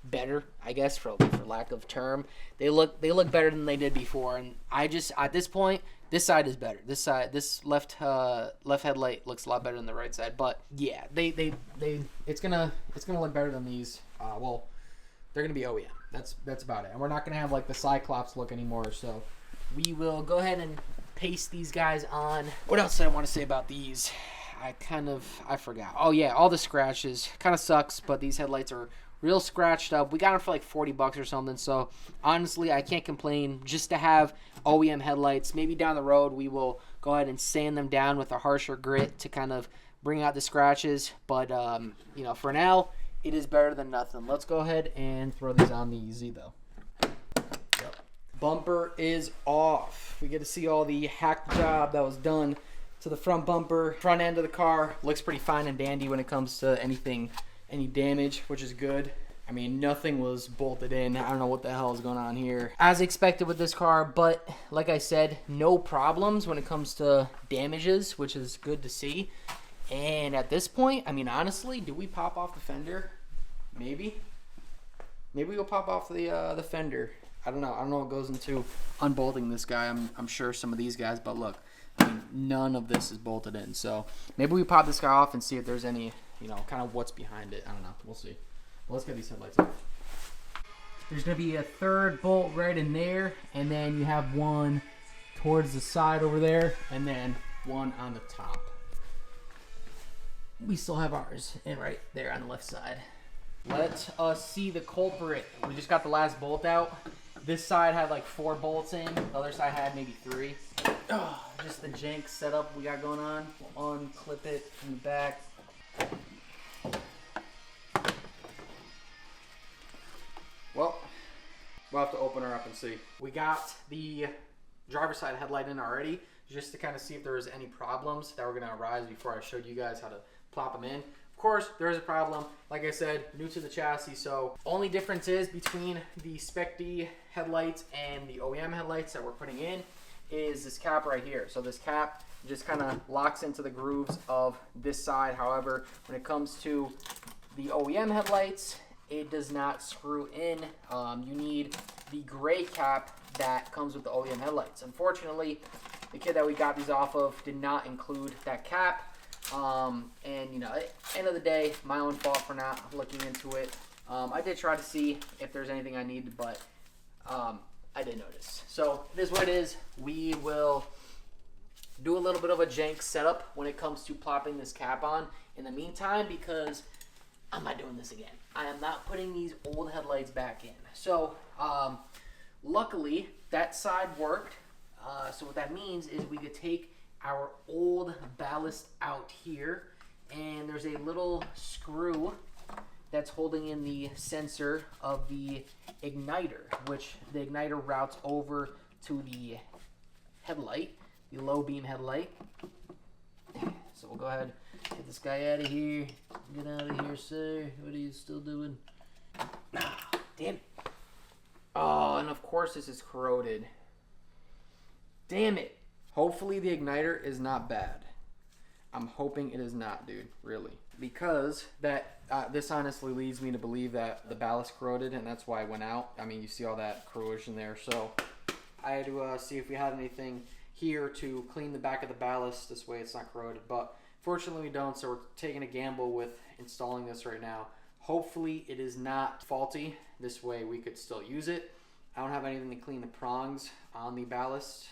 better, I guess, for lack of term. They look better than they did before, and I just, at this point, this side is better. This left headlight looks a lot better than the right side. But yeah, it's gonna look better than these. Well, they're gonna be OEM. That's about it. And we're not gonna have like the Cyclops look anymore. So we will go ahead and paste these guys on. What else did I want to say about these? I forgot. Oh yeah, all the scratches. Kind of sucks, but these headlights are real scratched up. We got them for like $40 or something. So honestly, I can't complain. Just to have OEM headlights. Maybe down the road we will go ahead and sand them down with a harsher grit to kind of bring out the scratches. But you know, for now, it is better than nothing. Let's go ahead and throw these on the easy though. Yep. Bumper is off. We get to see all the hack job that was done to the front bumper. Front end of the car looks pretty fine and dandy when it comes to any damage, which is good. I mean, nothing was bolted in. I don't know what the hell is going on here. As expected with this car, but like I said, no problems when it comes to damages, which is good to see. And at this point, I mean, honestly, do we pop off the fender? Maybe. Maybe we'll pop off the fender. I don't know. I don't know what goes into unbolting this guy. I'm sure some of these guys, but look, I mean, none of this is bolted in. So maybe we pop this guy off and see if there's any, you know, kind of what's behind it. I don't know. We'll see. Well, let's get these headlights off. There's going to be a third bolt right in there, and then you have one towards the side over there, and then one on the top. We still have ours, and right there on the left side. Let us see the culprit. We just got the last bolt out. This side had like 4 bolts in. The other side had maybe 3. Oh, just the jank setup we got going on. We'll unclip it from the back. Well, we'll have to open her up and see. We got the driver's side headlight in already, just to kind of see if there was any problems that were going to arise before I showed you guys how to plop them in. Of course, there is a problem. Like I said, new to the chassis, so only difference is between the Spec D headlights and the OEM headlights that we're putting in is this cap right here. So this cap just kind of locks into the grooves of this side. However, when it comes to the OEM headlights, it does not screw in. You need the gray cap that comes with the OEM headlights. Unfortunately, the kid that we got these off of did not include that cap. And you know, at the end of the day, my own fault for not looking into it. I did try to see if there's anything I needed, but I didn't notice. So it is what it is. We will do a little bit of a jank setup when it comes to plopping this cap on in the meantime, because I'm not doing this again. I am not putting these old headlights back in. So luckily that side worked. So what that means is we could take our old ballast out here, and there's a little screw that's holding in the sensor of the igniter, which the igniter routes over to the headlight, the low beam headlight. So we'll go ahead, get this guy out of here. Get out of here, sir. What are you still doing? Ah, damn it. Oh, and of course this is corroded. Damn it. Hopefully the igniter is not bad. I'm hoping it is not, dude, really. Because that this honestly leads me to believe that the ballast corroded, and that's why I went out. I mean, you see all that corrosion there. So I had to see if we had anything here to clean the back of the ballast. This way it's not corroded. But fortunately we don't, so we're taking a gamble with installing this right now. Hopefully it is not faulty. This way we could still use it. I don't have anything to clean the prongs on the ballast,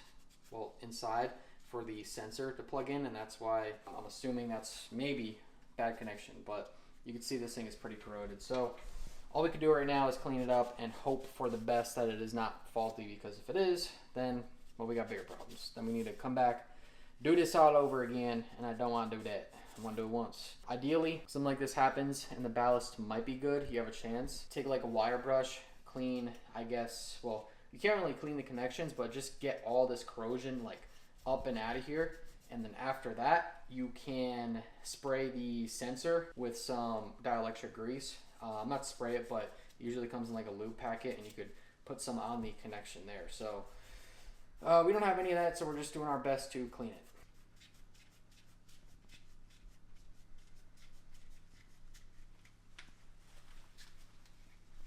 well, inside, for the sensor to plug in, and that's why I'm assuming that's maybe bad connection, but you can see this thing is pretty corroded. So all we can do right now is clean it up and hope for the best that it is not faulty, because if it is, then, well, we got bigger problems. Then we need to come back, do this all over again, and I don't want to do that. I want to do it once. Ideally, something like this happens and the ballast might be good, you have a chance. Take like a wire brush, clean, I guess, well, you can't really clean the connections, but just get all this corrosion like up and out of here. And then after that, you can spray the sensor with some dielectric grease. Not spray it, but it usually comes in like a lube packet, and you could put some on the connection there. So we don't have any of that, so we're just doing our best to clean it.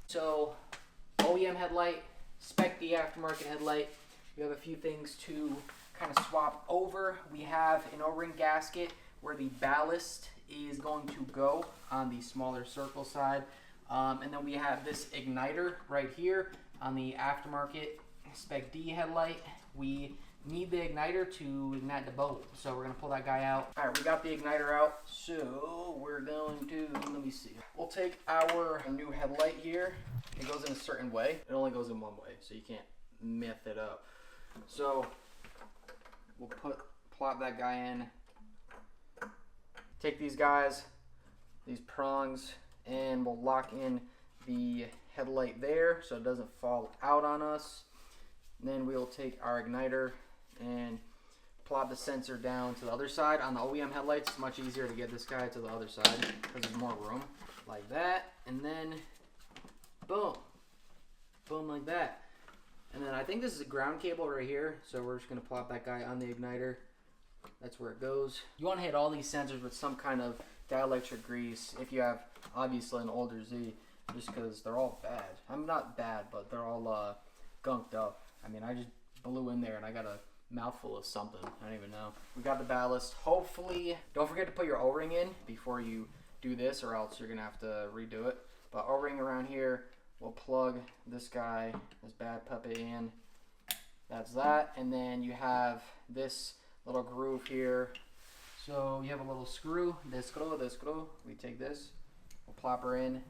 So OEM headlight, Spec D aftermarket headlight. We have a few things to kind of swap over. We have an O-ring gasket where the ballast is going to go on the smaller circle side. And then we have this igniter right here on the aftermarket Spec D headlight. We need the igniter to ignite the bulb. So we're going to pull that guy out. All right, we got the igniter out. So we're going to, let me see. We'll take our new headlight here. It goes in a certain way. It only goes in one way, so you can't myth it up. So we'll plop that guy in. Take these guys, these prongs, and we'll lock in the headlight there so it doesn't fall out on us. And then we'll take our igniter and plop the sensor down to the other side. On the OEM headlights, it's much easier to get this guy to the other side because there's more room, like that. And then boom, boom, like that. And then I think this is a ground cable right here, so we're just gonna plop that guy on the igniter. That's where it goes. You want to hit all these sensors with some kind of dielectric grease if you have obviously an older Z. just because they're all bad. I'm not bad, but they're all gunked up. I mean, I just blew in there and I got a mouthful of something. I don't even know. We got the ballast. Hopefully, don't forget to put your O-ring in before you do this, or else you're gonna have to redo it. But O-ring around here, we'll plug this guy, this bad puppet in. That's that. And then you have this little groove here. So you have a little screw, this screw. We take this, we'll plop her in.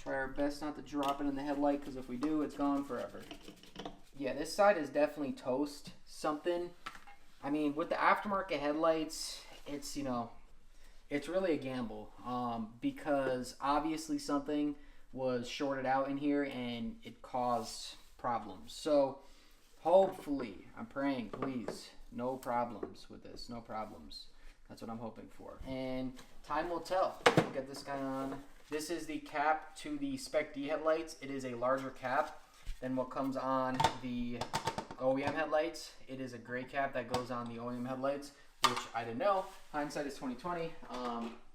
Try our best not to drop it in the headlight, because if we do, it's gone forever. Yeah, this side is definitely toast something. I mean, with the aftermarket headlights, it's, you know, it's really a gamble, because obviously something was shorted out in here and it caused problems. So hopefully, I'm praying, please, no problems with this, no problems. That's what I'm hoping for. And time will tell. We'll get this guy on. This is the cap to the Spec D headlights. It is a larger cap than what comes on the OEM headlights. It is a gray cap that goes on the OEM headlights, which I didn't know. Hindsight is 2020.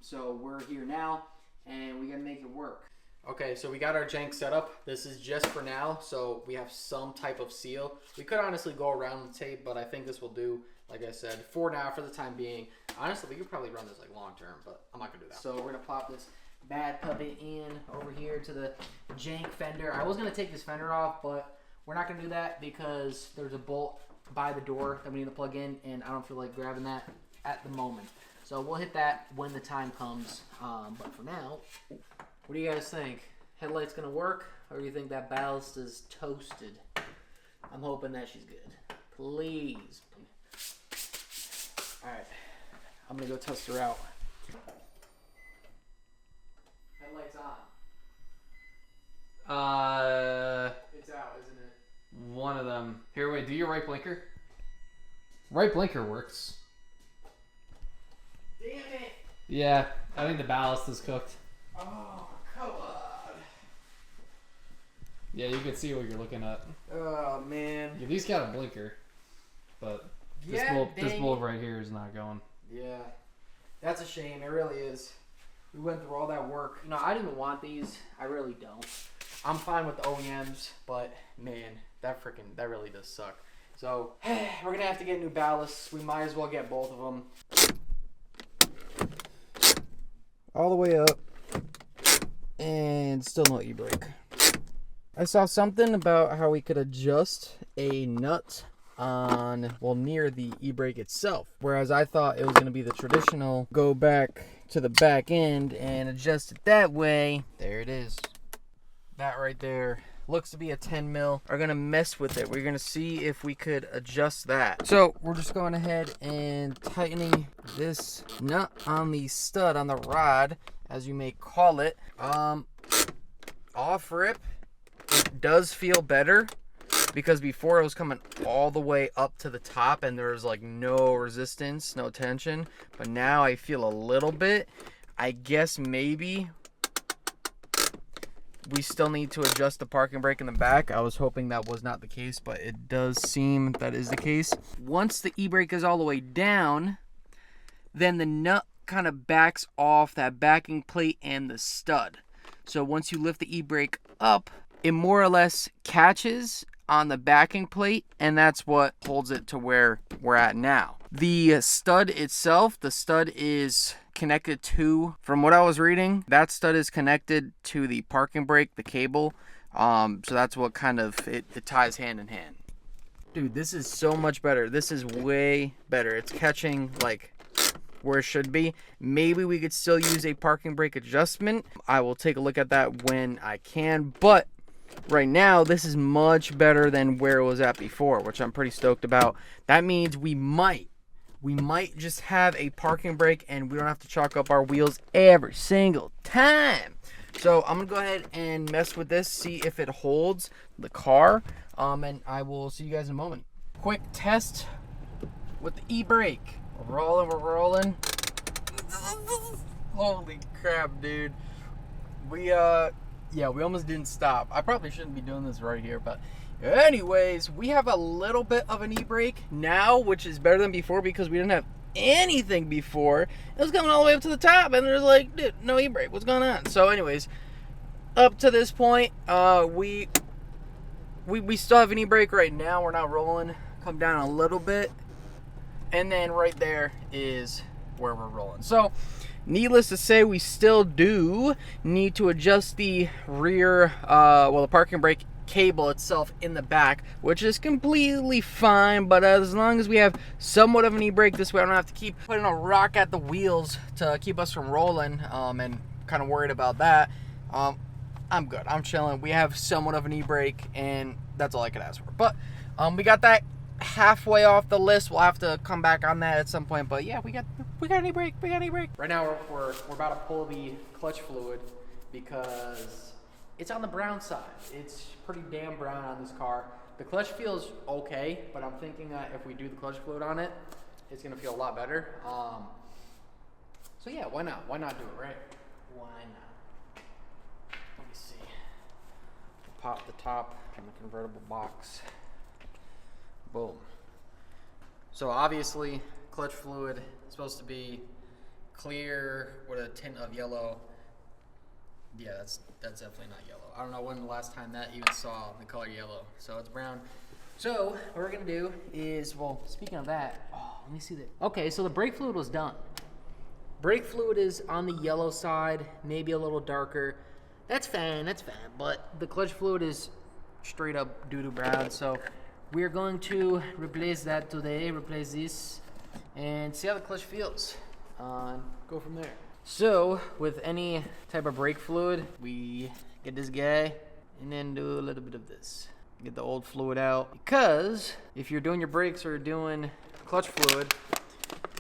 So we're here now, and we gotta make it work. Okay, so we got our jank set up. This is just for now, so we have some type of seal. We could honestly go around the tape, but I think this will do, like I said, for now, for the time being. Honestly, we could probably run this like long term, but I'm not gonna do that. So we're gonna plop this bad puppet in over here to the jank fender. I was gonna take this fender off, but we're not gonna do that because there's a bolt by the door that we need to plug in, and I don't feel like grabbing that at the moment. So we'll hit that when the time comes. But for now, what do you guys think? Headlight's gonna work, or do you think that ballast is toasted? I'm hoping that she's good. Please. All right, I'm gonna go test her out. Headlights on. It's out, isn't it? One of them. Here, wait, do your right blinker. Right blinker works. Damn it! Yeah, I think the ballast is cooked. Oh, come on. Yeah, you can see what you're looking at. Oh, man. You at least got a blinker, but this bulb right here is not going. Yeah, that's a shame. It really is. We went through all that work. You know, I didn't even want these. I really don't. I'm fine with the OEMs, but man, that really does suck. So we're gonna have to get new ballasts. We might as well get both of them. All the way up, and still no e-brake. I saw something about how we could adjust a nut on, well, near the e-brake itself, whereas I thought it was going to be the traditional go back to the back end and adjust it that way. There it is. That right there looks to be a 10 mil. We're going to mess with it. We're going to see if we could adjust that. So we're just going ahead and tightening this nut on the stud, on the rod, as you may call it. Off rip, it does feel better, because before it was coming all the way up to the top and there was like no resistance, no tension. But now I feel a little bit. I guess maybe we still need to adjust the parking brake in the back. I was hoping that was not the case, but it does seem that is the case. Once the e-brake is all the way down, then the nut kind of backs off that backing plate and the stud. So once you lift the e-brake up, it more or less catches on the backing plate, and that's what holds it to where we're at now. The stud itself, the stud is connected to, from what I was reading, that stud is connected to the parking brake, the cable. So that's what kind of, it ties hand in hand. Dude, this is so much better. This is way better. It's catching like where it should be. Maybe we could still use a parking brake adjustment. I will take a look at that when I can, but right now this is much better than where it was at before, which I'm pretty stoked about. That means we might just have a parking brake and we don't have to chalk up our wheels every single time. So I'm gonna go ahead and mess with this, see if it holds the car, and I will see you guys in a moment. Quick test with the e-brake. We're rolling. Holy crap, dude. We almost didn't stop. I probably shouldn't be doing this right here, but anyways, we have a little bit of an e-brake now, which is better than before because we didn't have anything before. It was coming all the way up to the top and there's like, dude, no e-brake, what's going on? So anyways, up to this point, we still have an e-brake right now. We're not rolling. Come down a little bit, and then right there is where we're rolling. So needless to say, we still do need to adjust the rear, the parking brake cable itself in the back, which is completely fine. But as long as we have somewhat of an e-brake, this way I don't have to keep putting a rock at the wheels to keep us from rolling, and kind of worried about that. I'm good. I'm chilling. We have somewhat of an e-brake, and that's all I could ask for. But we got that halfway off the list. We'll have to come back on that at some point. But yeah, we got an e-brake. We got an e-brake. Right now we're about to pull the clutch fluid because it's on the brown side. It's pretty damn brown on this car. The clutch feels okay, but I'm thinking that if we do the clutch fluid on it, it's gonna feel a lot better. So yeah, why not? Why not do it, right? Why not? Let me see. Pop the top on the convertible box. Boom. So obviously, clutch fluid is supposed to be clear with a tint of yellow. Yeah, that's definitely not yellow. I don't know when the last time that even saw the color yellow. So it's brown. So what we're gonna do is, well, speaking of that, let me see that. Okay, so the brake fluid was done. Brake fluid is on the yellow side, maybe a little darker. That's fine, but the clutch fluid is straight up doo-doo brown. So we're going to replace that today, replace this, and see how the clutch feels. Go from there. So with any type of brake fluid, we get this guy and then do a little bit of this. Get the old fluid out, because if you're doing your brakes or doing clutch fluid,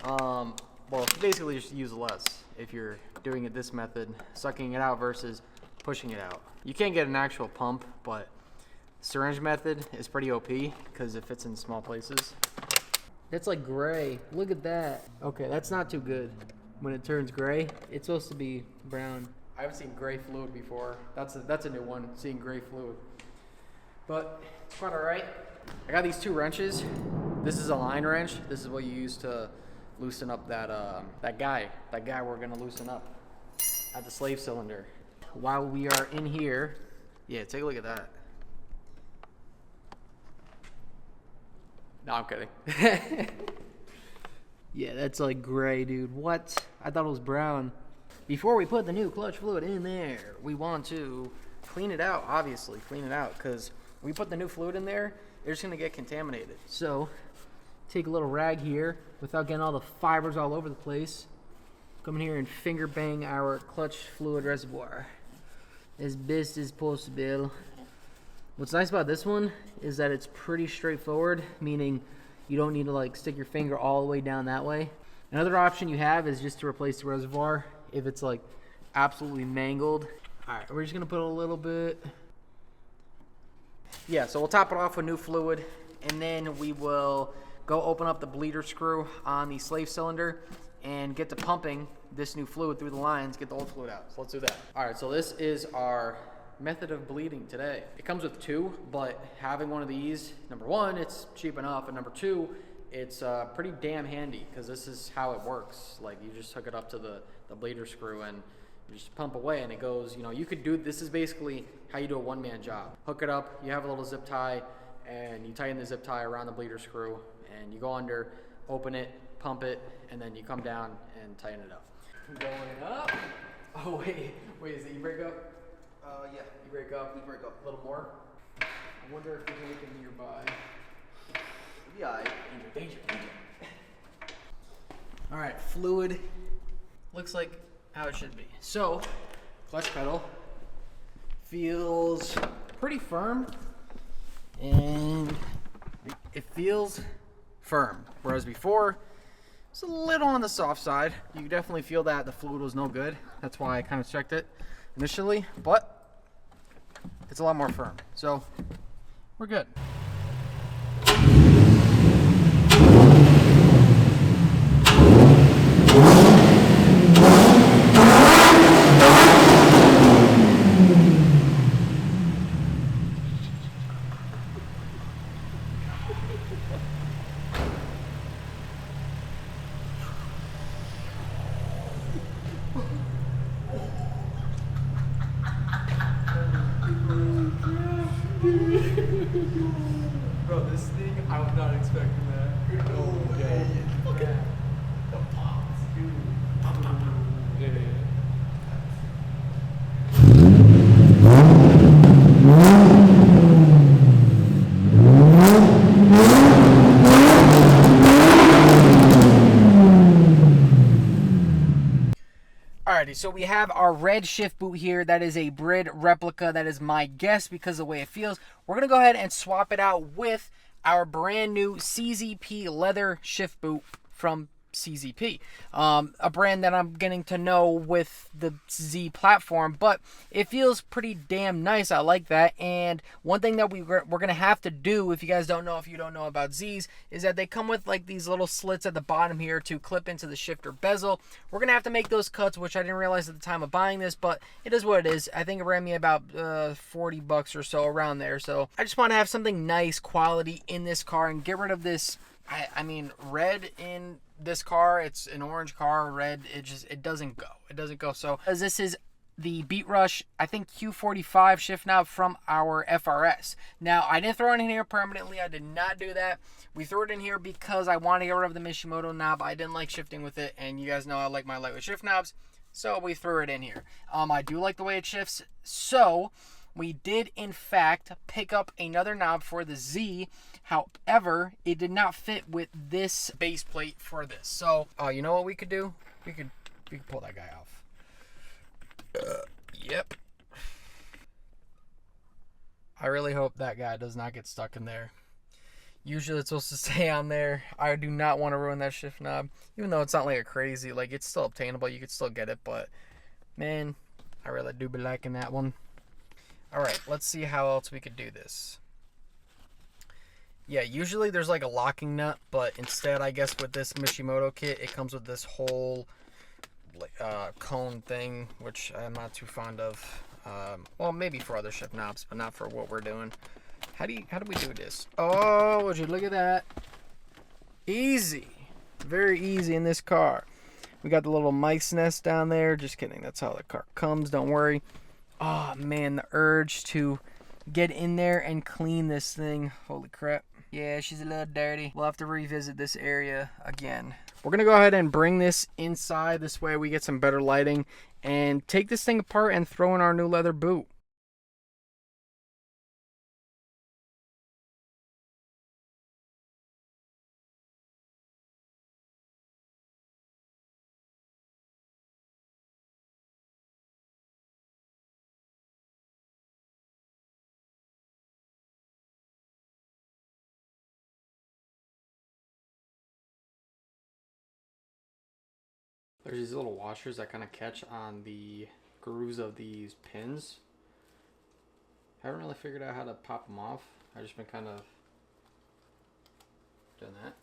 well, basically just use less if you're doing it this method, sucking it out versus pushing it out. You can't get an actual pump, but syringe method is pretty OP because it fits in small places. That's like gray. Look at that. Okay, that's not too good. When it turns gray, it's supposed to be brown. I haven't seen gray fluid before. That's a new one, seeing gray fluid. But it's quite all right. I got these two wrenches. This is a line wrench. This is what you use to loosen up that guy we're gonna loosen up at the slave cylinder. While we are in here, yeah, take a look at that. No, I'm kidding. Yeah, that's like gray, dude. What? I thought it was brown. Before we put the new clutch fluid in there, we want to clean it out, obviously. Clean it out, because we put the new fluid in there, it's going to get contaminated. So, take a little rag here, without getting all the fibers all over the place. Come in here and finger bang our clutch fluid reservoir as best as possible. What's nice about this one is that it's pretty straightforward, meaning you don't need to like stick your finger all the way down that way. Another option you have is just to replace the reservoir if it's like absolutely mangled. All right, we're just gonna put a little bit. Yeah, so we'll top it off with new fluid, and then we will go open up the bleeder screw on the slave cylinder and get to pumping this new fluid through the lines, get the old fluid out. So let's do that. All right, so this is our method of bleeding today. It comes with two, but having one of these, number one, it's cheap enough, and number two, it's pretty damn handy because this is how it works. Like, you just hook it up to the bleeder screw and you just pump away, and it goes, you know, you could do, this is basically how you do a one-man job. Hook it up, you have a little zip tie, and you tighten the zip tie around the bleeder screw, and you go under, open it, pump it, and then you come down and tighten it up. Going up. Oh, wait, is it e-brake up? Yeah. E-brake up. E-brake up. A little more. I wonder if there's anything nearby. Yeah. Danger. All right, fluid. Looks like how it should be. So, clutch pedal feels pretty firm, and it feels firm. Whereas before, it's a little on the soft side. You can definitely feel that the fluid was no good. That's why I kind of checked it initially, but it's a lot more firm. So we're good. Bro, this thing, I was not expecting that. No way. Look at the pops, dude. Yeah. Alrighty, so we have our red shift boot here. That is a Brid replica. That is my guess because of the way it feels. We're going to go ahead and swap it out with our brand new CZP leather shift boot from CZP, a brand that I'm getting to know with the Z platform, but it feels pretty damn nice. I like that. And one thing that we're gonna have to do, if you guys don't know, if you don't know about Z's, is that they come with like these little slits at the bottom here to clip into the shifter bezel. We're gonna have to make those cuts, which I didn't realize at the time of buying this, but it is what it is. I think it ran me about 40 bucks or so, around there. So I just want to have something nice quality in this car and get rid of this. I mean, red in this car, it's an orange car. Red, it doesn't go. So as this is the Beat Rush, I think Q45 shift knob from our FRS. Now, I didn't throw it in here permanently. I did not do that. We threw it in here because I want to get rid of the Mishimoto knob. I didn't like shifting with it, and you guys know I like my lightweight shift knobs, so we threw it in here. I do like the way it shifts, so we did in fact pick up another knob for the Z. However, it did not fit with this base plate for this. So, you know what we could do? We could pull that guy off. Yep. I really hope that guy does not get stuck in there. Usually it's supposed to stay on there. I do not want to ruin that shift knob. Even though it's not like a crazy, like it's still obtainable. You could still get it, but man, I really do be liking that one. All right, let's see how else we could do this. Yeah, usually there's like a locking nut, but instead, I guess with this Mishimoto kit, it comes with this whole cone thing, which I'm not too fond of. Well, maybe for other shift knobs, but not for what we're doing. How do we do this? Oh, would you look at that? Easy. Very easy in this car. We got the little mice nest down there. Just kidding. That's how the car comes. Don't worry. Oh, man, the urge to get in there and clean this thing. Holy crap. Yeah, she's a little dirty. We'll have to revisit this area again. We're going to go ahead and bring this inside. This way we get some better lighting and take this thing apart and throw in our new leather boot. There's these little washers that kind of catch on the grooves of these pins. Haven't really figured out how to pop them off. I've just been kind of doing that.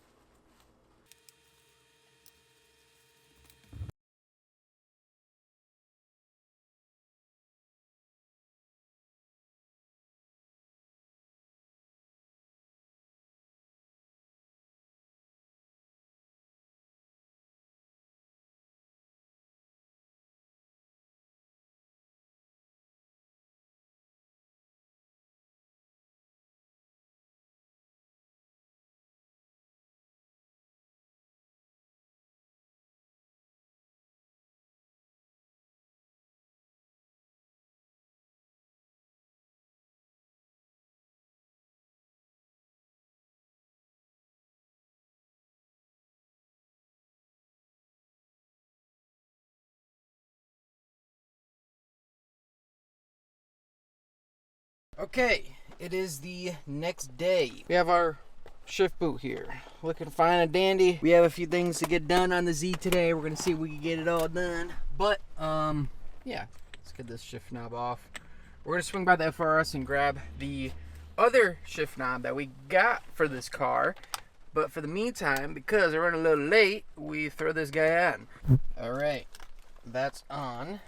Okay, it is the next day. We have our shift boot here. Looking fine and dandy. We have a few things to get done on the Z today. We're gonna see if we can get it all done. But, yeah, let's get this shift knob off. We're gonna swing by the FRS and grab the other shift knob that we got for this car. But for the meantime, because we're running a little late, we throw this guy on. All right, that's on.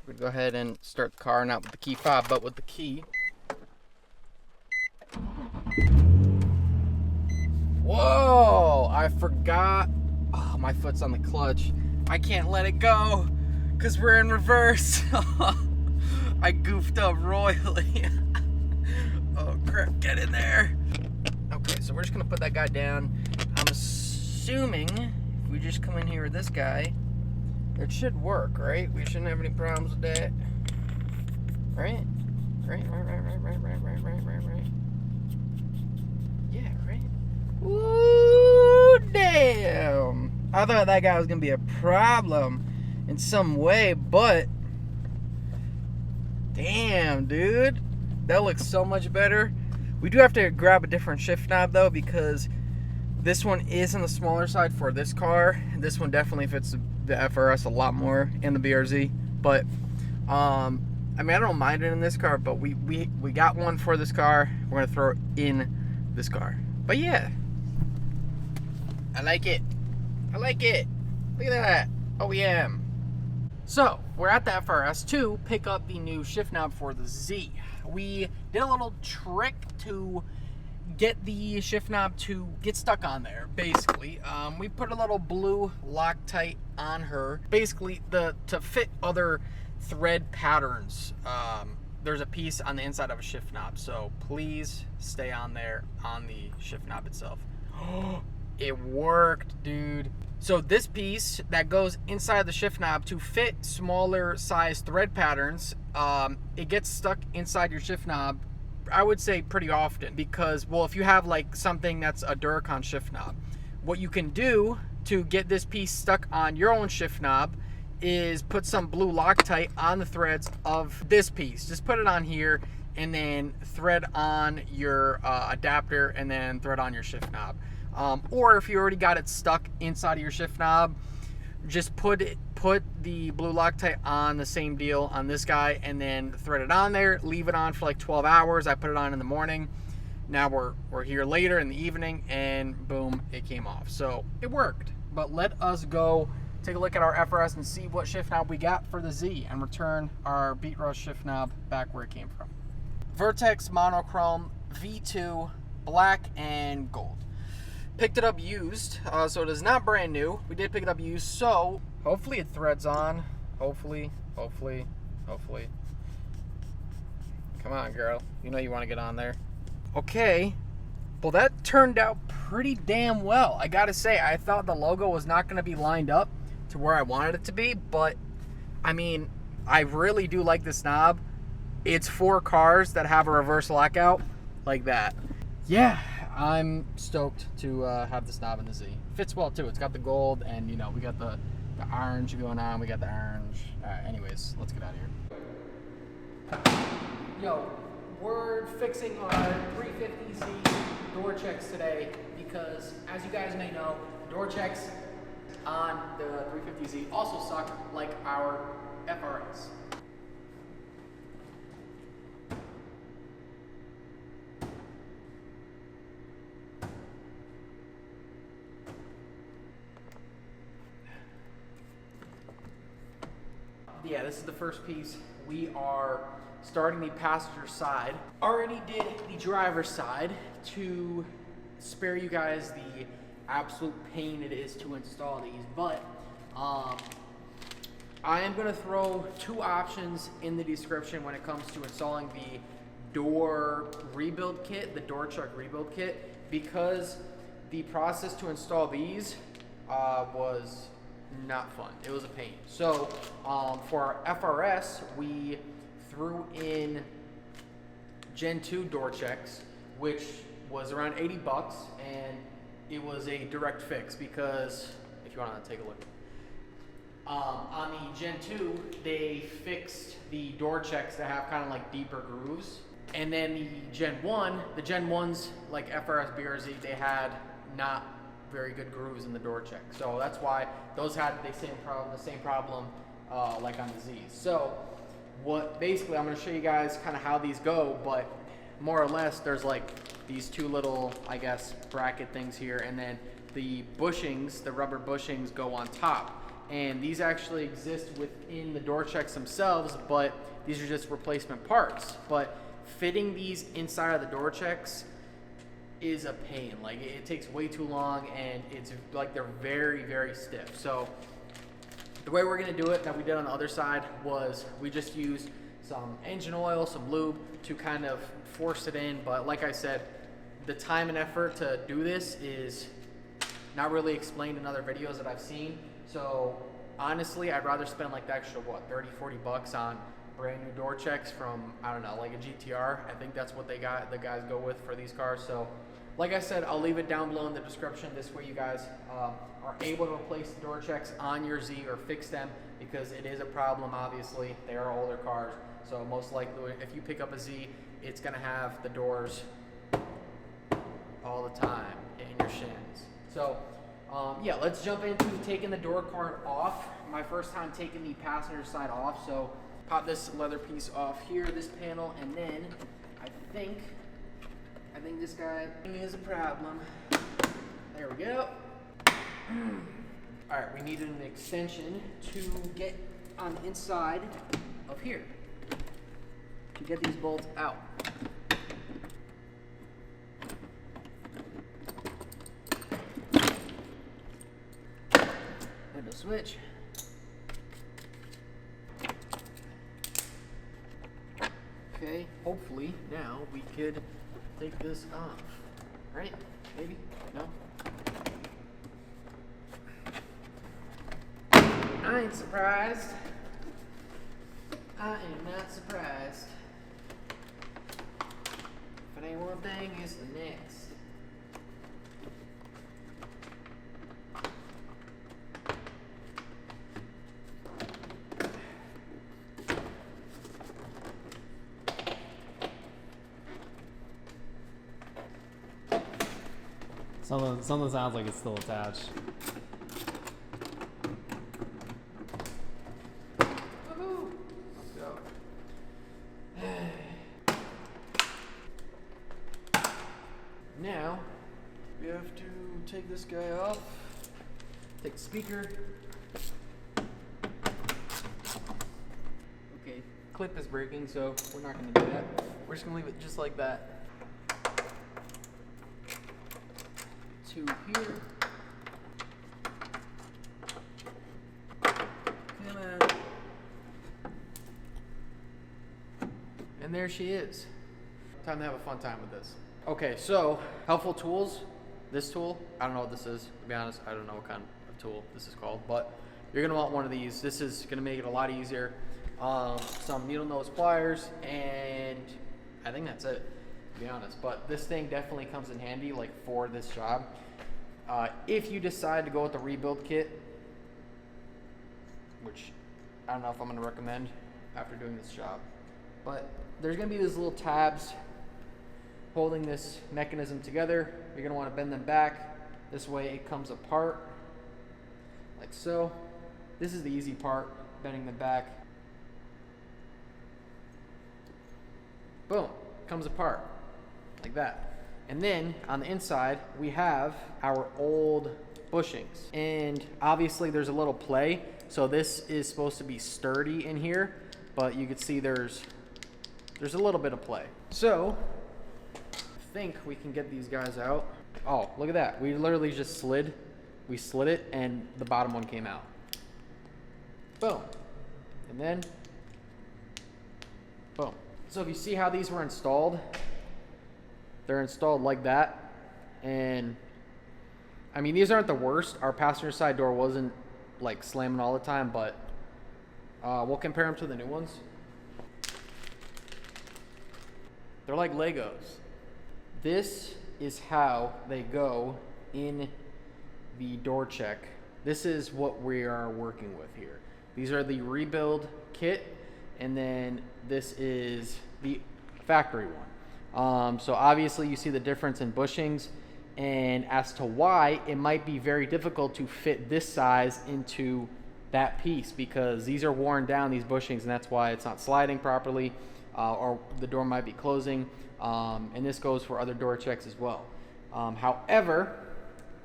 We're gonna go ahead and start the car, not with the key fob, but with the key. Whoa, I forgot. Oh, my foot's on the clutch. I can't let it go because we're in reverse. I goofed up royally. Oh Get in there. Okay, so we're just gonna put that guy down. I'm assuming if we just come in here with this guy, it should work, right? We shouldn't have any problems with that. Right? Right. Yeah, right? Ooh, damn. I thought that guy was gonna be a problem in some way, but damn, dude. That looks so much better. We do have to grab a different shift knob though, because this one is on the smaller side for this car. This one definitely fits the FRS a lot more in the BRZ. But I mean, I don't mind it in this car, but we got one for this car. We're gonna throw it in this car. But yeah, I like it. I like it. Look at that. OEM. So we're at the FRS to pick up the new shift knob for the Z. We did a little trick to get the shift knob to get stuck on there. Basically, we put a little blue Loctite on her. Basically, to fit other thread patterns. There's a piece on the inside of a shift knob, so please stay on there on the shift knob itself. It worked, dude. So this piece that goes inside the shift knob to fit smaller size thread patterns, it gets stuck inside your shift knob, I would say pretty often, because, well, if you have like something that's a Duracon shift knob, what you can do to get this piece stuck on your own shift knob is put some blue Loctite on the threads of this piece. Just put it on here and then thread on your adapter and then thread on your shift knob. Or if you already got it stuck inside of your shift knob, just put the blue Loctite on the same deal on this guy and then thread it on there, leave it on for like 12 hours. I put it on in the morning. Now we're here later in the evening and boom, it came off. So it worked. But let us go take a look at our FRS and see what shift knob we got for the Z and return our Beat Rush shift knob back where it came from. Vertex monochrome V2 black and gold. Picked it up used, so it is not brand new. We did pick it up used, so hopefully it threads on. Hopefully. Come on, girl. You know you want to get on there. Okay. Well, that turned out pretty damn well. I gotta say, I thought the logo was not going to be lined up to where I wanted it to be, but I mean, I really do like this knob. It's for cars that have a reverse lockout like that. Yeah, I'm stoked to have this knob in the Z. Fits well too. It's got the gold, and you know, we got the orange going on. We got the orange. Anyways, let's get out of here. Yo, we're fixing our 350Z door checks today because, as you guys may know, door checks on the 350Z also suck like our FRS. Yeah, this is the first piece. We are starting the passenger side. Already did the driver's side to spare you guys the absolute pain it is to install these, but I am going to throw two options in the description when it comes to installing the door rebuild kit, the door chuck rebuild kit, because the process to install these was not fun. It was a pain. So for our FRS, we threw in Gen 2 door checks, which was around 80 bucks, and it was a direct fix because, if you want to take a look, on the Gen 2, they fixed the door checks to have kind of like deeper grooves. And then the Gen 1s, like FRS, BRZ, they had not very good grooves in the door check. So that's why those had the same problem like on the Z. So basically I'm going to show you guys kind of how these go, but more or less there's like these two little, I guess, bracket things here, and then the bushings, the rubber bushings, go on top. And these actually exist within the door checks themselves, but these are just replacement parts. But fitting these inside of the door checks is a pain. Like, it takes way too long, and it's like they're very, very stiff. So the way we're gonna do it that we did on the other side was we just used some engine oil, some lube to kind of force it in. But like I said, the time and effort to do this is not really explained in other videos that I've seen. So honestly, I'd rather spend like the extra, what, 30, 40 bucks on brand new door checks from, I don't know, like a GTR. I think that's what the guys go with for these cars. So like I said, I'll leave it down below in the description. This way you guys are able to replace the door checks on your Z or fix them, because it is a problem, obviously. They are older cars. So most likely, if you pick up a Z, it's gonna have the doors all the time hitting your shins. So yeah, let's jump into taking the door card off. My first time taking the passenger side off. So pop this leather piece off here, this panel, and then I think this guy is a problem. There we go. All right, we needed an extension to get on the inside of here to get these bolts out. And a switch. Okay, hopefully now we could take this off. Right? Maybe? No? I ain't surprised. I am not surprised. If it ain't one thing, it's the next. Something sounds like it's still attached. Woohoo! Let's go. Now, we have to take this guy off. Take the speaker. Okay, clip is breaking, so we're not going to do that. We're just going to leave it just like that. To here. Come on. And there she is. Time to have a fun time with this. Okay, so helpful tools. This tool, I don't know what this is, to be honest. I don't know what kind of tool this is called, but you're gonna want one of these. This is gonna make it a lot easier. Some needle nose pliers, and I think that's it, to be honest. But this thing definitely comes in handy, like, for this job. If you decide to go with the rebuild kit, which I don't know if I'm going to recommend after doing this job, but there's going to be these little tabs holding this mechanism together. You're going to want to bend them back. This way it comes apart, like so. This is the easy part, bending them back. Boom, comes apart, like that. And then on the inside, we have our old bushings. And obviously there's a little play. So this is supposed to be sturdy in here, but you can see there's a little bit of play. So I think we can get these guys out. Oh, look at that. We literally just slid. We slid it and the bottom one came out. Boom. And then, boom. So if you see how these were installed, they're installed like that, and I mean, these aren't the worst. Our passenger side door wasn't like slamming all the time, but we'll compare them to the new ones. They're like Legos. This is how they go in the door check. This is what we are working with here. These are the rebuild kit, and then this is the factory one. So obviously you see the difference in bushings, and as to why it might be very difficult to fit this size into that piece, because these are worn down, these bushings, and that's why it's not sliding properly, or the door might be closing, and this goes for other door checks as well. However,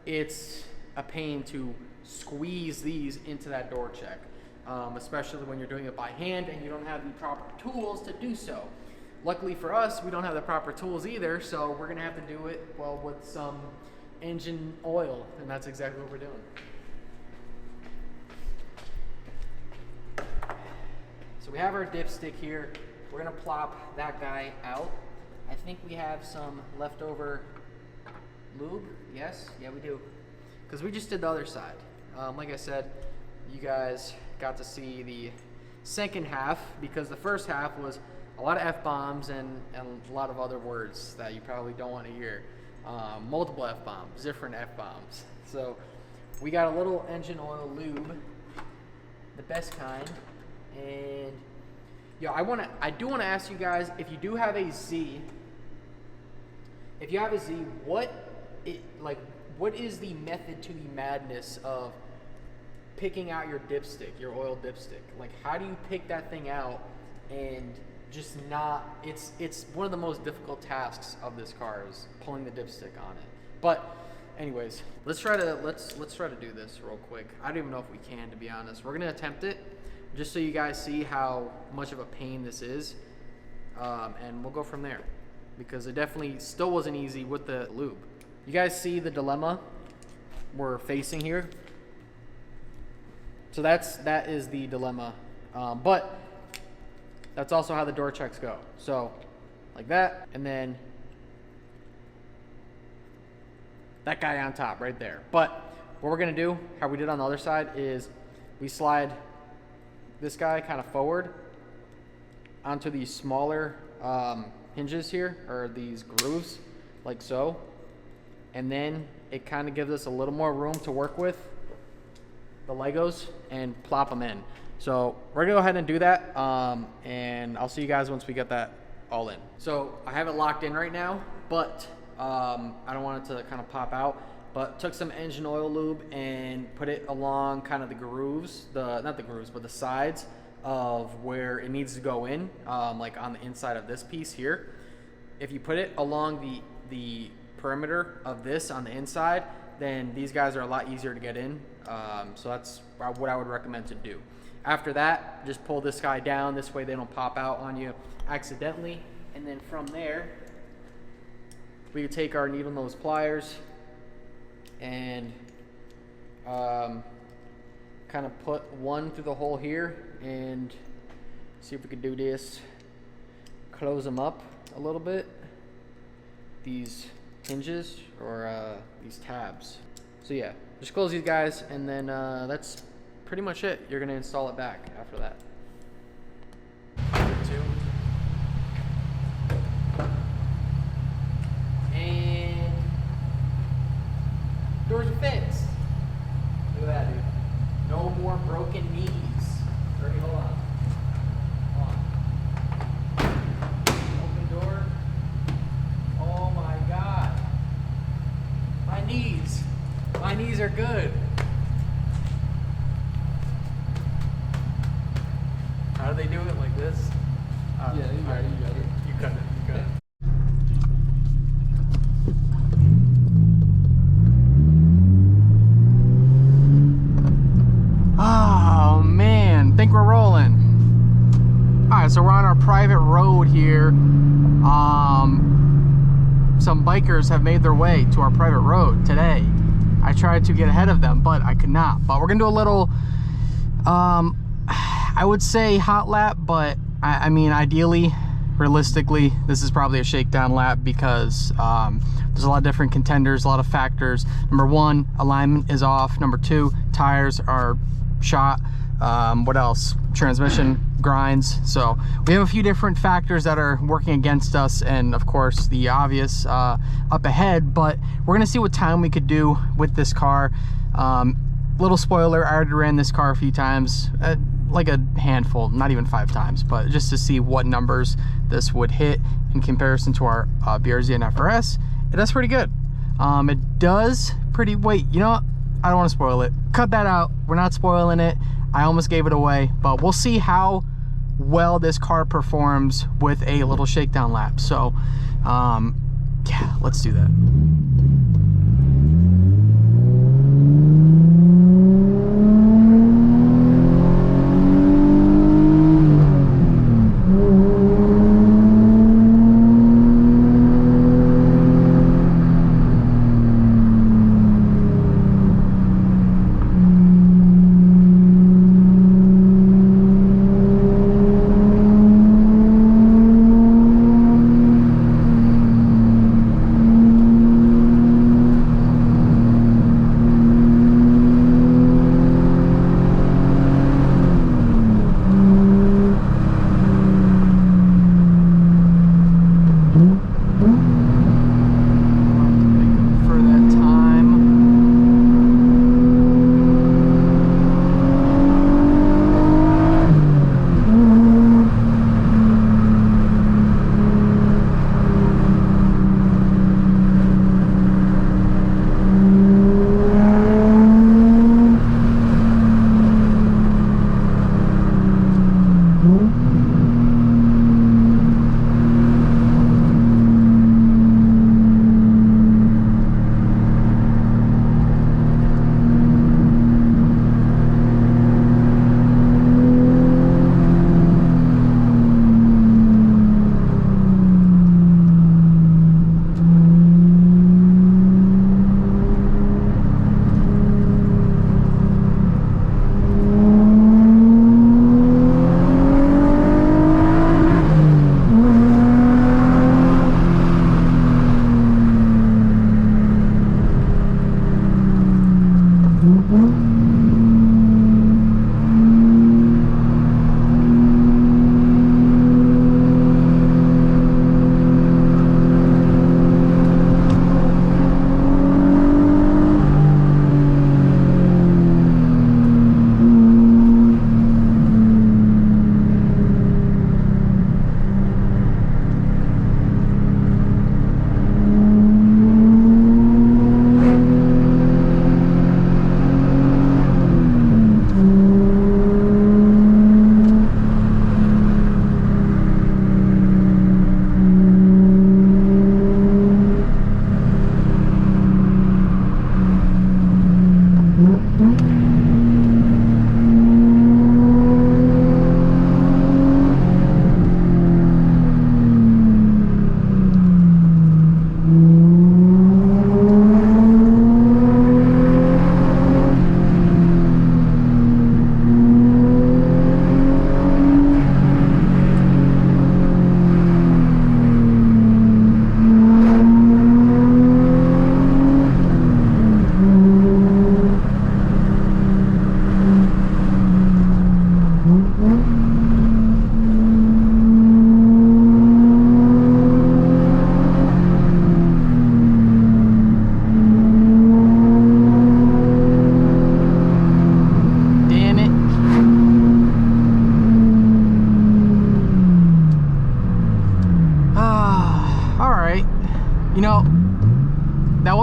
it's a pain to squeeze these into that door check, especially when you're doing it by hand and you don't have the proper tools to do so. Luckily for us, we don't have the proper tools either, so we're gonna have to do it, well, with some engine oil, and that's exactly what we're doing. So we have our dipstick here. we're gonna plop that guy out. I think we have some leftover lube. Yes, yeah we do. Because we just did the other side. Like I said, you guys got to see the second half because the first half was a lot of F-bombs and a lot of other words that you probably don't want to hear. Multiple F-bombs, different F-bombs. So we got a little engine oil lube, the best kind. And yo, I do want to ask you guys, if you do have a Z, what is the method to the madness of picking out your dipstick, your oil dipstick? Like, how do you pick that thing out and just not? It's one of the most difficult tasks of this car is pulling the dipstick on it. But anyways, let's try to do this real quick. I don't even know if we can, to be honest. We're gonna attempt it just so you guys see how much of a pain this is, and we'll go from there because it definitely still wasn't easy with the lube. You guys see the dilemma we're facing here? So that is the dilemma, but that's also how the door checks go. So like that, and then that guy on top right there. But what we're gonna do, how we did on the other side, is we slide this guy kind of forward onto these smaller hinges here, or these grooves, like so. And then it kind of gives us a little more room to work with the Legos and plop them in. So we're gonna go ahead and do that, and I'll see you guys once we get that all in. So I have it locked in right now, but I don't want it to kind of pop out, but took some engine oil lube and put it along kind of the grooves, not the grooves, but the sides of where it needs to go in, like on the inside of this piece here. If you put it along the perimeter of this on the inside, then these guys are a lot easier to get in. So that's what I would recommend to do. After that, just pull this guy down. This way they don't pop out on you accidentally. And then from there, we could take our needle nose pliers and kind of put one through the hole here and see if we could do this. Close them up a little bit. These hinges or these tabs. So yeah, just close these guys, and then that's pretty much it. You're gonna install it back after that. And doors are fixed. Look at that, dude. No more broken knees. Ready? Hold on. Open door. Oh my God. My knees. My knees are good. How do they do it? Like this? Yeah, you got it. You cut it. You cut it. Oh man, think we're rolling. All right, so we're on our private road here. Some bikers have made their way to our private road today. I tried to get ahead of them, but I could not. But we're gonna do a little, I would say hot lap, but I mean, ideally, realistically, this is probably a shakedown lap because there's a lot of different contenders, a lot of factors. Number one, alignment is off. Number two, tires are shot. What else? Transmission grinds. So we have a few different factors that are working against us, and of course the obvious up ahead. But we're gonna see what time we could do with this car. Little spoiler, I already ran this car a few times, like a handful, not even 5 times, but just to see what numbers this would hit in comparison to our BRZ and FRS. It does pretty good. It does pretty, wait, you know what? I don't want to spoil it. Cut that out. We're not spoiling it. I almost gave it away, but we'll see how well this car performs with a little shakedown lap. So, yeah, let's do that.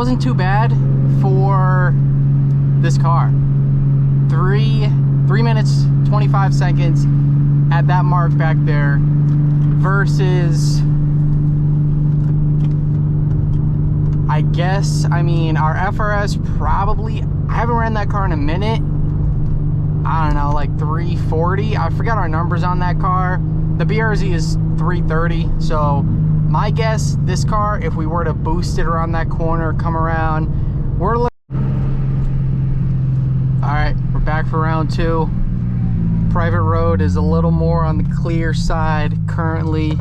wasn't too bad for this car. 3 minutes 25 seconds at that mark back there versus, I guess, I mean, our FRS probably, I haven't ran that car in a minute. I don't know, like 340. I forgot our numbers on that car. The BRZ is 330. So my guess, this car, if we were to boost it around that corner, come around, we're looking. All right, we're back for round 2. Private road is a little more on the clear side currently.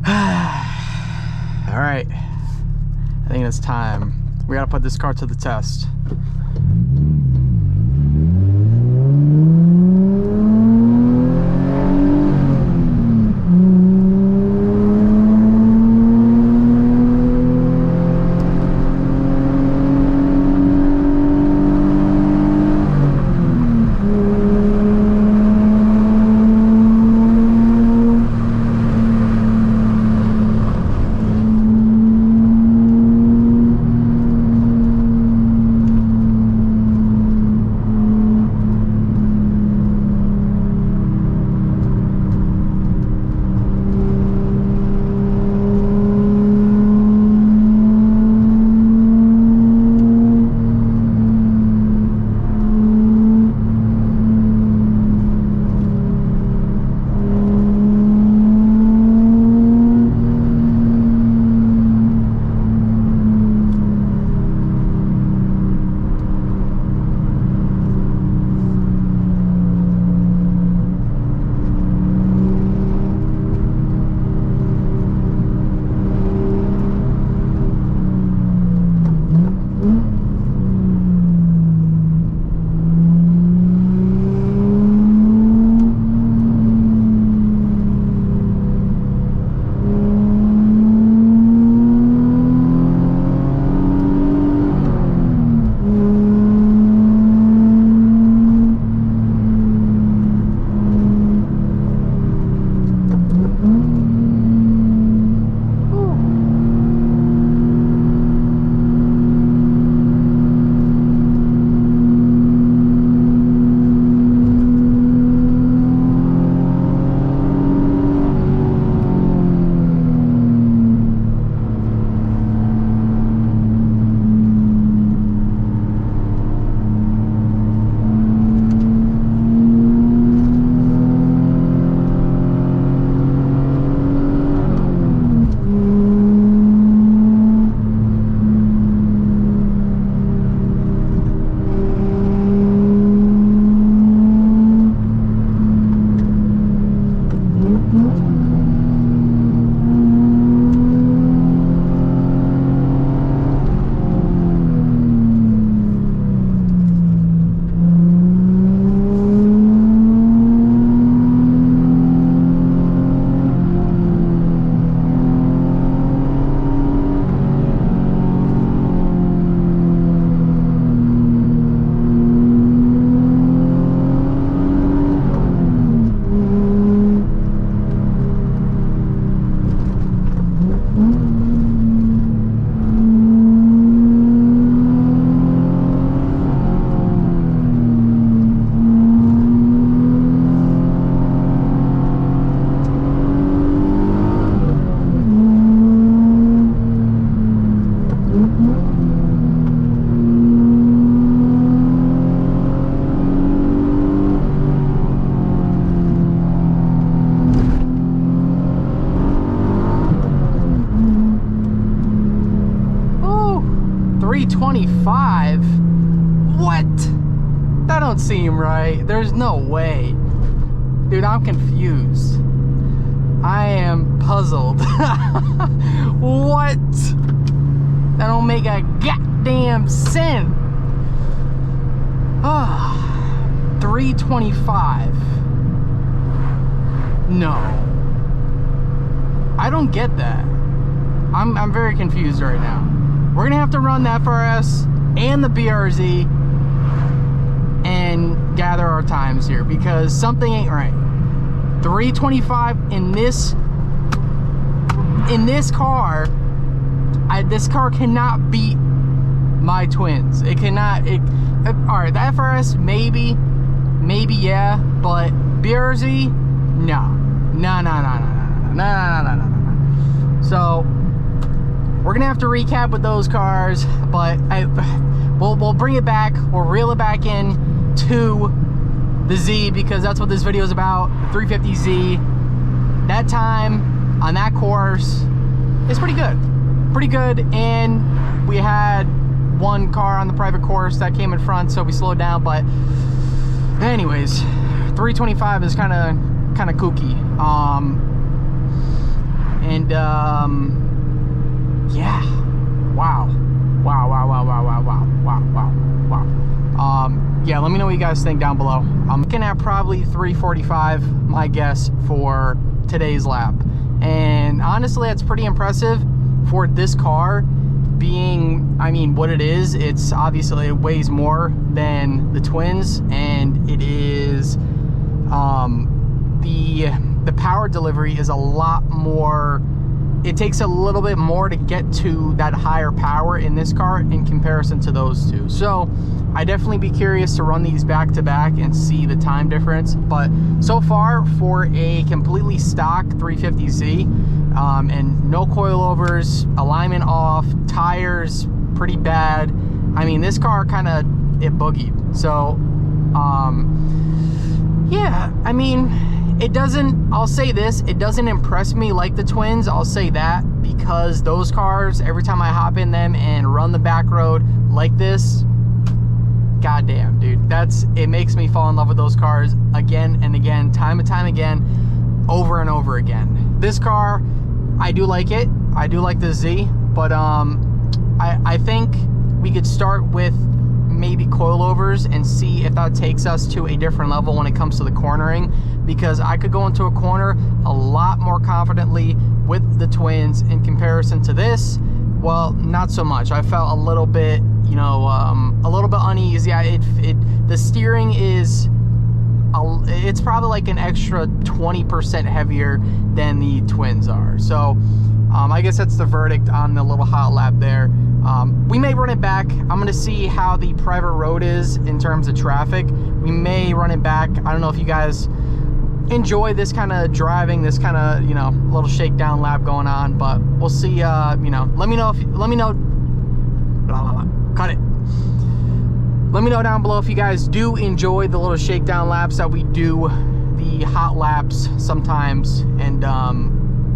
All right, I think it's time. We gotta put this car to the test. don't seem right. There's no way. Dude, I'm confused. I am puzzled. What? That don't make a goddamn sense. Ah, 325. No. I don't get that. I'm very confused right now. We're gonna have to run the FRS and the BRZ and gather our times here because something ain't right. 325 in this car this car cannot beat my twins. It cannot. All right, the FRS maybe yeah, but BRZ, no. So we're gonna have to recap with those cars, but we'll bring it back. We'll reel it back in to the Z, because that's what this video is about. The 350Z. That time on that course is pretty good, and we had one car on the private course that came in front, so we slowed down. But anyways, 325 is kind of kooky. Yeah, wow. Yeah, let me know what you guys think down below. I'm looking at probably 345, my guess, for today's lap. And honestly, that's pretty impressive for this car being, I mean, what it is. It's obviously, it weighs more than the twins, and it is, the power delivery is a lot more. It takes a little bit more to get to that higher power in this car in comparison to those two. So I definitely be curious to run these back to back and see the time difference. But so far, for a completely stock 350Z, and no coilovers, alignment off, tires pretty bad. I mean, this car kind of, it boogied. So yeah, I mean, it doesn't, I'll say this, it doesn't impress me like the twins, I'll say that, because those cars, every time I hop in them and run the back road like this, goddamn, dude, it makes me fall in love with those cars again and again, time and time again, over and over again. This car, I do like it. I do like the Z, but I think we could start with maybe coilovers and see if that takes us to a different level when it comes to the cornering, because I could go into a corner a lot more confidently with the twins in comparison to this. Well, not so much. I felt a little bit, you know, a little bit uneasy. The steering is, it's probably like an extra 20% heavier than the twins are. So I guess that's the verdict on the little hot lap there. We may run it back. I'm gonna see how the private road is in terms of traffic. We may run it back. I don't know if you guys enjoy this kind of driving, this kind of, you know, little shakedown lap going on, but we'll see. You know, let me know, cut it. Let me know down below if you guys do enjoy the little shakedown laps that we do, the hot laps sometimes, and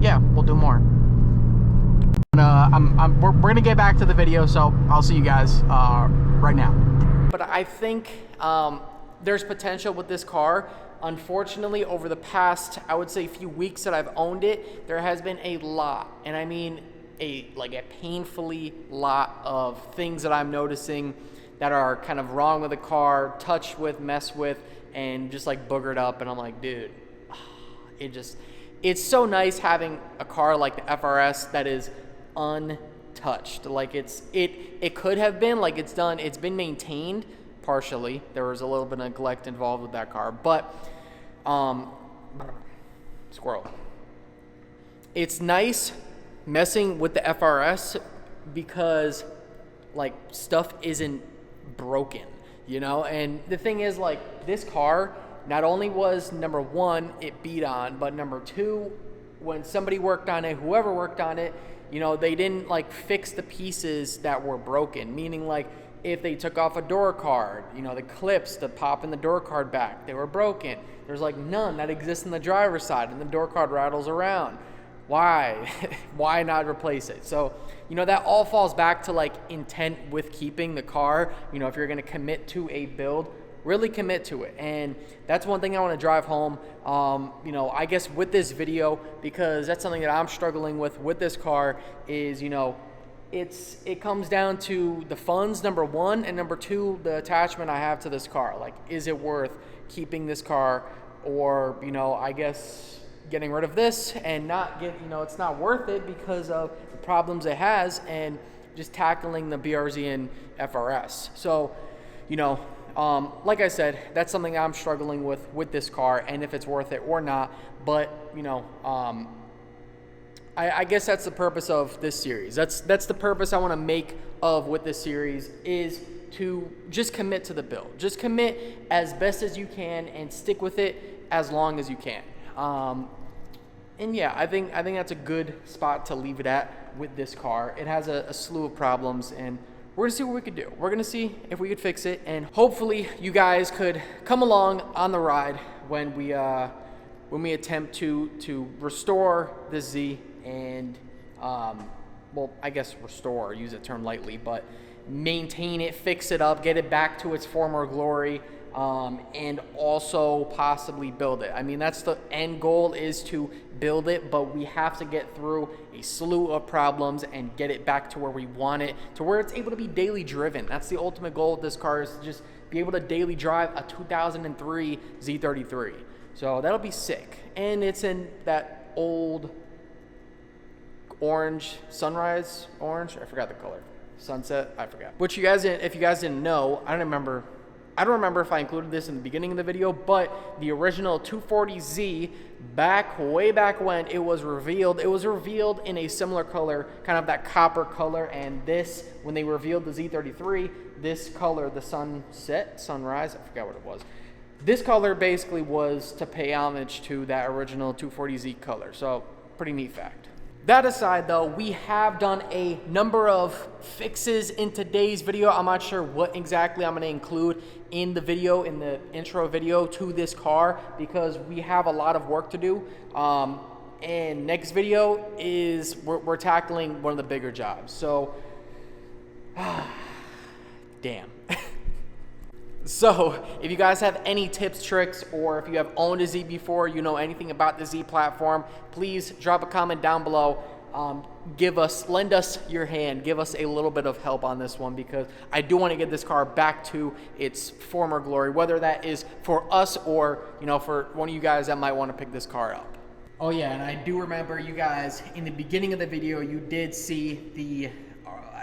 yeah, we'll do more. We're gonna get back to the video, so I'll see you guys right now. But I think there's potential with this car. Unfortunately, over the past, I would say, few weeks that I've owned it, there has been a lot, and I mean a painfully lot of things that I'm noticing that are kind of wrong with the car, touched with, messed with, and just like boogered up. And I'm like, dude, it's so nice having a car like the FRS that is untouched. Like it could have been, like it's been maintained partially. There was a little bit of neglect involved with that car, but squirrel. It's nice messing with the FRS because like stuff isn't broken, you know. And the thing is, like, this car not only was, number one, it beat on, but number two, when somebody worked on it, whoever worked on it, you know, they didn't like fix the pieces that were broken. Meaning, like, if they took off a door card, you know, the clips to pop in the door card back, they were broken. There's like none that exists in the driver's side, and the door card rattles around. Why? Why not replace it? So, you know, that all falls back to like intent with keeping the car. You know, if you're going to commit to a build, really commit to it. And that's one thing I want to drive home, you know, I guess with this video, because that's something that I'm struggling with this car is, you know, it comes down to the funds, number one, and number two, the attachment I have to this car. Like, is it worth keeping this car, or, you know, I guess getting rid of this and not get, you know, it's not worth it because of the problems it has, and just tackling the BRZ and FRS. So, you know, like I said, that's something I'm struggling with this car, and if it's worth it or not. But, you know, I guess that's the purpose of this series. That's the purpose I want to make of with this series, is to just commit to the build. Just commit as best as you can and stick with it as long as you can. And yeah, I think that's a good spot to leave it at with this car. It has a slew of problems, and we're gonna see what we could do. We're gonna see if we could fix it, and hopefully you guys could come along on the ride when we attempt to restore this Z and well, I guess restore, use that term lightly, but maintain it, fix it up, get it back to its former glory, and also possibly build it. I mean, that's the end goal, is to build it, but we have to get through a slew of problems and get it back to where we want it, to where it's able to be daily driven. That's the ultimate goal of this car, is to just be able to daily drive a 2003 Z33. So that'll be sick. And it's in that old orange, sunrise orange, I forgot the color. Sunset, I forgot. Which you guys didn't, if you guys didn't know, I don't remember if I included this in the beginning of the video, but the original 240Z, way back when it was revealed in a similar color, kind of that copper color, and this, when they revealed the Z33, this color, the sunrise, I forgot what it was. This color basically was to pay homage to that original 240Z color, so pretty neat fact. That aside though, we have done a number of fixes in today's video. I'm not sure what exactly I'm going to include in the video, in the intro video to this car, because we have a lot of work to do. And next video is, we're tackling one of the bigger jobs. So, damn. So, if you guys have any tips, tricks, or if you have owned a Z before, you know anything about the Z platform, please drop a comment down below. Lend us your hand, give us a little bit of help on this one, because I do want to get this car back to its former glory, whether that is for us or, you know, for one of you guys that might want to pick this car up. Oh yeah, and I do remember you guys, in the beginning of the video, you did see the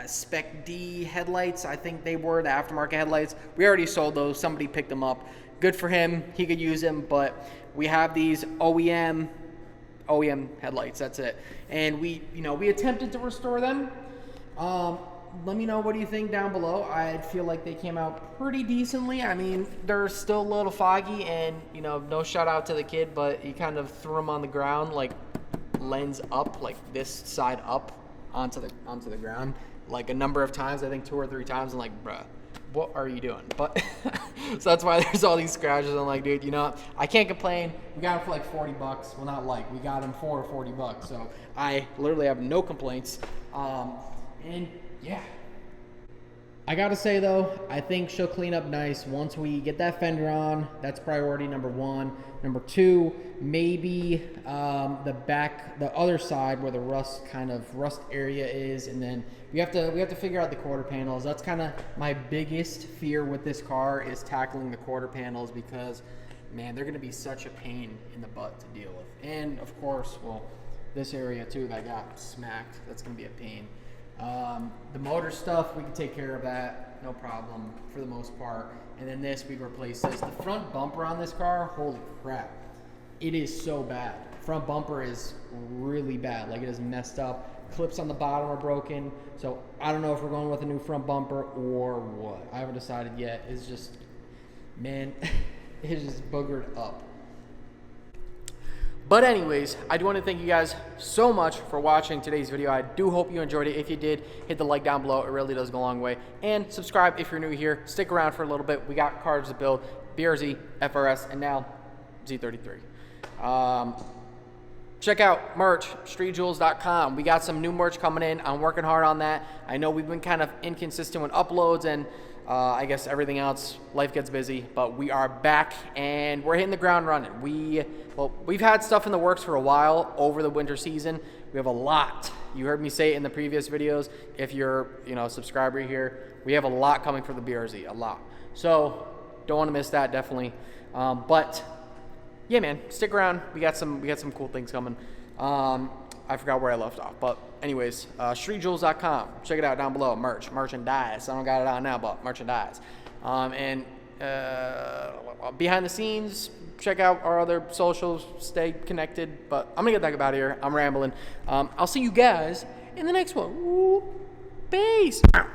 Spec D headlights. I think they were the aftermarket headlights. We already sold those. Somebody picked them up. Good for him. He could use them, but we have these OEM headlights. That's it. And we attempted to restore them. Let me know, what do you think down below? I feel like they came out pretty decently. I mean, they're still a little foggy, and no shout out to the kid, but he kind of threw them on the ground, like lens up, like this side up onto the ground, like a number of times. I think 2 or 3 times. I'm like, bruh, what are you doing? But so that's why there's all these scratches. I'm like, dude, I can't complain. We got them for like 40 bucks. Well, not like, we got them for 40 bucks. So I literally have no complaints. And yeah, I gotta say though, I think she'll clean up nice once we get that fender on. That's priority number 1. Number 2, maybe the other side where the rust area is, and then we have to figure out the quarter panels. That's kind of my biggest fear with this car, is tackling the quarter panels, because man, they're gonna be such a pain in the butt to deal with. And of course, well, this area too that got smacked, that's gonna be a pain. The motor stuff, we can take care of that, no problem for the most part. And then this, we replace this. The front bumper on this car, holy crap, it is so bad. Front bumper is really bad, like it is messed up. Clips on the bottom are broken, so I don't know if we're going with a new front bumper or what. I haven't decided yet. It's just, man, it's just boogered up. But anyways, I do want to thank you guys so much for watching today's video. I do hope you enjoyed it. If you did, hit the like down below. It really does go a long way. And subscribe if you're new here. Stick around for a little bit. We got cars to build, BRZ, FRS, and now Z33. Check out merch, streetjewls.com. We got some new merch coming in. I'm working hard on that. I know we've been kind of inconsistent with uploads, and I guess everything else, life gets busy, but we are back and we're hitting the ground running. We've had stuff in the works for a while over the winter season. We have a lot. You heard me say it in the previous videos. If you're, a subscriber here, we have a lot coming for the BRZ, a lot. So don't want to miss that, definitely. But yeah, man, stick around. We got some cool things coming. I forgot where I left off, but anyways, streetjewls.com. Check it out down below. Merchandise. I don't got it on now, but merchandise. And behind the scenes. Check out our other socials. Stay connected. But I'm going to get the heck out of here. I'm rambling. I'll see you guys in the next one. Ooh, peace.